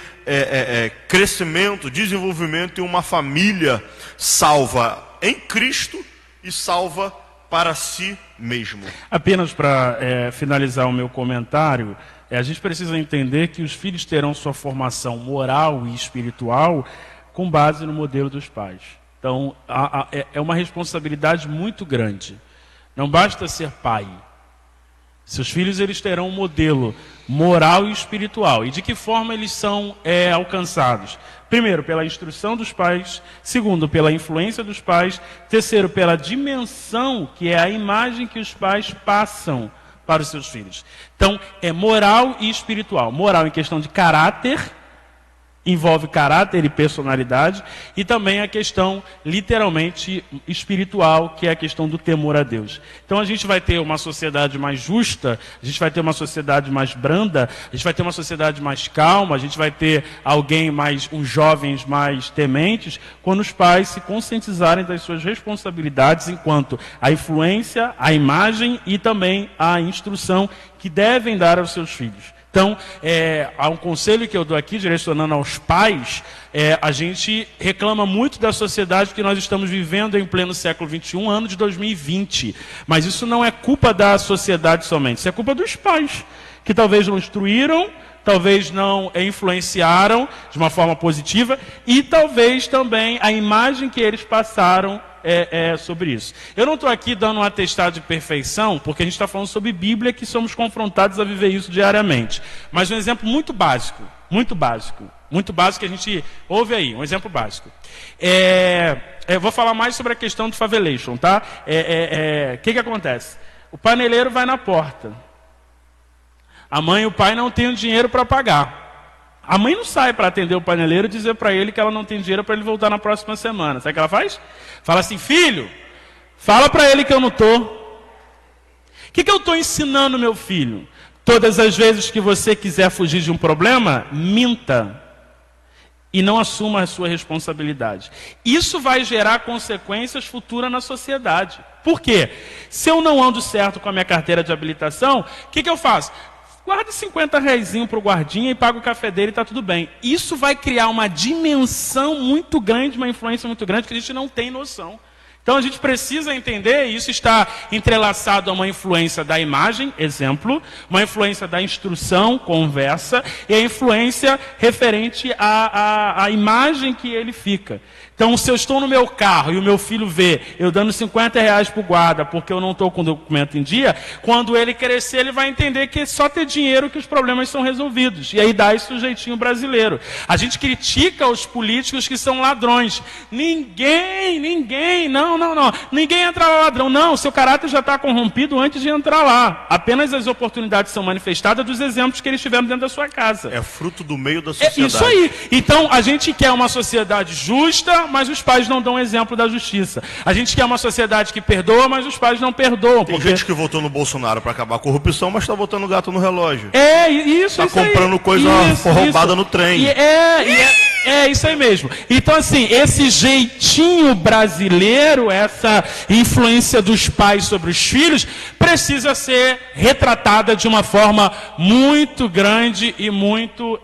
crescimento, desenvolvimento e uma família salva em Cristo e salva para si mesmo. Apenas para finalizar o meu comentário, a gente precisa entender que os filhos terão sua formação moral e espiritual com base no modelo dos pais. Então, é uma responsabilidade muito grande. Não basta ser pai. Seus filhos, eles terão um modelo moral e espiritual. E de que forma eles são alcançados? Primeiro, pela instrução dos pais. Segundo, pela influência dos pais. Terceiro, pela dimensão, que é a imagem que os pais passam para os seus filhos. Então, é moral e espiritual. Moral em questão de caráter, envolve caráter e personalidade, e também a questão literalmente espiritual, que é a questão do temor a Deus. Então a gente vai ter uma sociedade mais justa, a gente vai ter uma sociedade mais branda, a gente vai ter uma sociedade mais calma, a gente vai ter uns jovens mais tementes, quando os pais se conscientizarem das suas responsabilidades enquanto a influência, a imagem e também a instrução que devem dar aos seus filhos. Então, há um conselho que eu dou aqui, direcionando aos pais. A gente reclama muito da sociedade que nós estamos vivendo em pleno século XXI, ano de 2020. Mas isso não é culpa da sociedade somente, isso é culpa dos pais, que talvez não instruíram, talvez não influenciaram de uma forma positiva, e talvez também a imagem que eles passaram sobre isso. Eu não estou aqui dando um atestado de perfeição, porque a gente está falando sobre Bíblia, que somos confrontados a viver isso diariamente. Mas um exemplo muito básico que a gente ouve aí, um exemplo básico. Eu vou falar mais sobre a questão do favelation, tá? Que acontece? O paneleiro vai na porta. A mãe e o pai não têm o dinheiro para pagar. A mãe não sai para atender o paneleiro e dizer para ele que ela não tem dinheiro para ele voltar na próxima semana. Sabe o que ela faz? Fala assim: filho, fala para ele que eu não estou. O que eu estou ensinando meu filho? Todas as vezes que você quiser fugir de um problema, minta. E não assuma a sua responsabilidade. Isso vai gerar consequências futuras na sociedade. Por quê? Se eu não ando certo com a minha carteira de habilitação, o que eu faço? Guarda 50 reaisinho para o guardinha e paga o café dele e está tudo bem. Isso vai criar uma dimensão muito grande, uma influência muito grande que a gente não tem noção. Então a gente precisa entender, e isso está entrelaçado a uma influência da imagem, exemplo, uma influência da instrução, conversa, e a influência referente à imagem que ele fica. Então, se eu estou no meu carro e o meu filho vê eu dando R$50 para o guarda porque eu não estou com o documento em dia, quando ele crescer, ele vai entender que é só ter dinheiro que os problemas são resolvidos. E aí dá esse jeitinho brasileiro. A gente critica os políticos que são ladrões. Ninguém, não. Ninguém entra lá ladrão. Não, seu caráter já está corrompido antes de entrar lá. Apenas as oportunidades são manifestadas dos exemplos que eles tiveram dentro da sua casa. É fruto do meio da sociedade. É isso aí. Então, a gente quer uma sociedade justa, mas os pais não dão exemplo da justiça. A gente quer uma sociedade que perdoa, mas os pais não perdoam. Tem gente que votou no Bolsonaro para acabar a corrupção, mas está botando gato no relógio. Isso. Está comprando coisa roubada no trem. É isso aí mesmo. Então, assim, esse jeitinho brasileiro, essa influência dos pais sobre os filhos, precisa ser retratada de uma forma muito grande e muito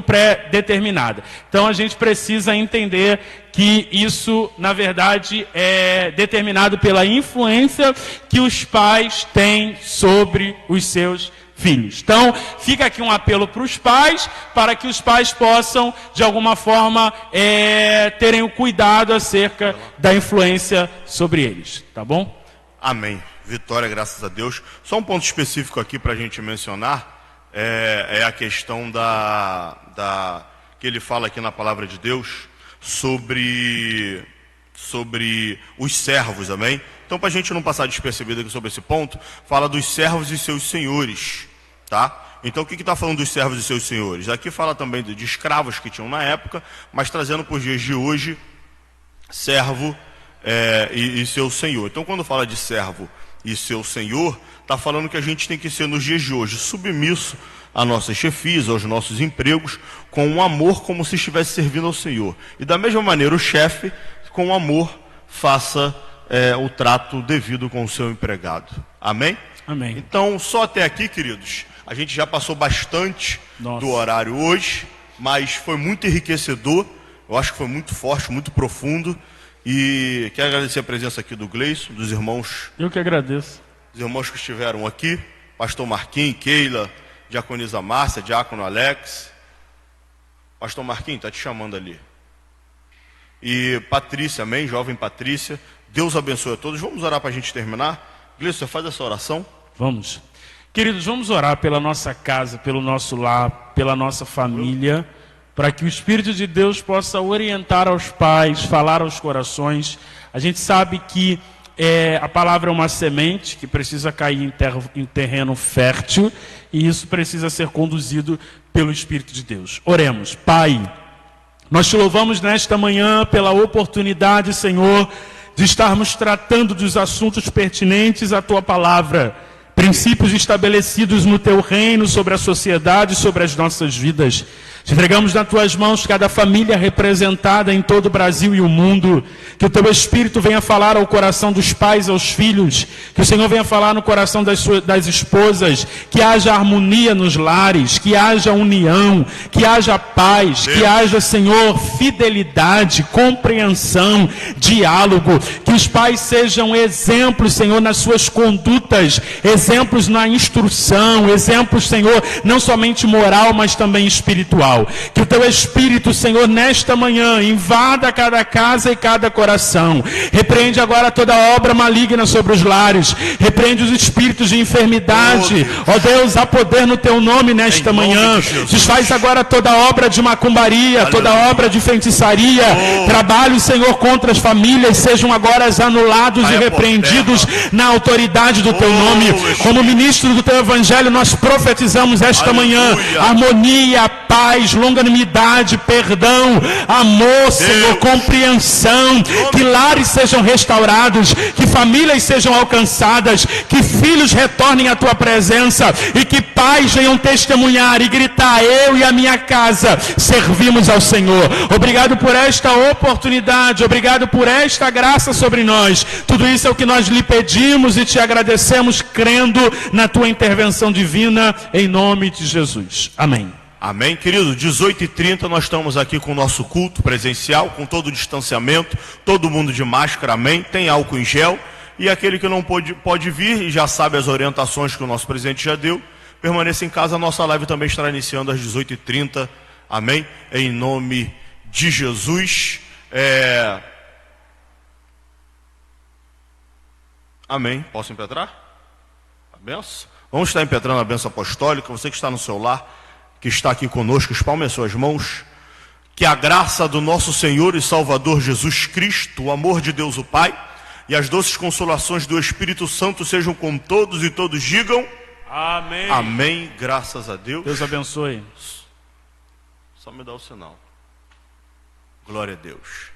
pré-determinada. Então, a gente precisa entender que isso, na verdade, é determinado pela influência que os pais têm sobre os seus filhos. Então, fica aqui um apelo para os pais, para que os pais possam, de alguma forma, terem o cuidado acerca da influência sobre eles. Tá bom? Amém. Vitória, graças a Deus. Só um ponto específico aqui para a gente mencionar, é a questão que ele fala aqui na palavra de Deus, sobre os servos, amém? Então, para a gente não passar despercebido aqui sobre esse ponto, fala dos servos e seus senhores, tá? Então, o que está falando dos servos e seus senhores? Aqui fala também de escravos que tinham na época, mas trazendo para os dias de hoje, servo e seu senhor. Então, quando fala de servo e seu senhor, está falando que a gente tem que ser, nos dias de hoje, submisso a nossas chefias, aos nossos empregos, com um amor como se estivesse servindo ao Senhor. E da mesma maneira, o chefe, com amor, faça o trato devido com o seu empregado. Amém? Amém. Então, só até aqui, queridos. A gente já passou bastante do horário hoje, mas foi muito enriquecedor. Eu acho que foi muito forte, muito profundo. E quero agradecer a presença aqui do Gleison, dos irmãos. Eu que agradeço. Os irmãos que estiveram aqui, pastor Marquinhos, Keila, diaconisa Márcia, diácono Alex. Pastor Marquinhos, está te chamando ali. E Patrícia, amém? Jovem Patrícia. Deus abençoe a todos. Vamos orar para a gente terminar? Gleison, você faz essa oração? Vamos. Queridos, vamos orar pela nossa casa, pelo nosso lar, pela nossa família, para que o Espírito de Deus possa orientar aos pais, falar aos corações. A gente sabe que a palavra é uma semente que precisa cair em terreno fértil, e isso precisa ser conduzido pelo Espírito de Deus. Oremos. Pai, nós te louvamos nesta manhã pela oportunidade, Senhor, de estarmos tratando dos assuntos pertinentes à tua palavra, princípios estabelecidos no teu reino sobre a sociedade, sobre as nossas vidas. Te entregamos nas tuas mãos cada família representada em todo o Brasil e o mundo. Que o teu Espírito venha falar ao coração dos pais, aos filhos. Que o Senhor venha falar no coração das esposas. Que haja harmonia nos lares. Que haja união. Que haja paz. Que haja, Senhor, fidelidade, compreensão, diálogo. Que os pais sejam exemplos, Senhor, nas suas condutas. Exemplos na instrução. Exemplos, Senhor, não somente moral, mas também espiritual. Que o teu Espírito, Senhor, nesta manhã, invada cada casa e cada coração. Repreende agora toda obra maligna sobre os lares. Repreende os espíritos de enfermidade. Ó Deus, há poder no teu nome nesta manhã. Desfaz agora toda obra de macumbaria, toda obra de feitiçaria. Trabalhos, Senhor, contra as famílias sejam agora anulados e repreendidos na autoridade do teu nome. Como ministro do teu evangelho, nós profetizamos esta manhã harmonia, paz, longanimidade, perdão, amor, Senhor, compreensão, que lares sejam restaurados, que famílias sejam alcançadas, que filhos retornem à tua presença e que pais venham testemunhar e gritar: eu e a minha casa servimos ao Senhor. Obrigado por esta oportunidade, obrigado por esta graça sobre nós. Tudo isso é o que nós lhe pedimos e te agradecemos, crendo na tua intervenção divina, em nome de Jesus. Amém. Amém, querido. 18h30 nós estamos aqui com o nosso culto presencial, com todo o distanciamento, todo mundo de máscara, amém. Tem álcool em gel. E aquele que não pode vir e já sabe as orientações que o nosso presidente já deu, permaneça em casa. A nossa live também estará iniciando às 18h30, amém. Em nome de Jesus. Amém. Posso impetrar? A benção? Vamos estar impetrando a benção apostólica. Você que está no seu lar, que está aqui conosco, espalme as suas mãos. Que a graça do nosso Senhor e Salvador Jesus Cristo, o amor de Deus o Pai e as doces consolações do Espírito Santo sejam com todos, e todos digam amém. Amém, graças a Deus. Deus abençoe. Só me dá o sinal. Glória a Deus.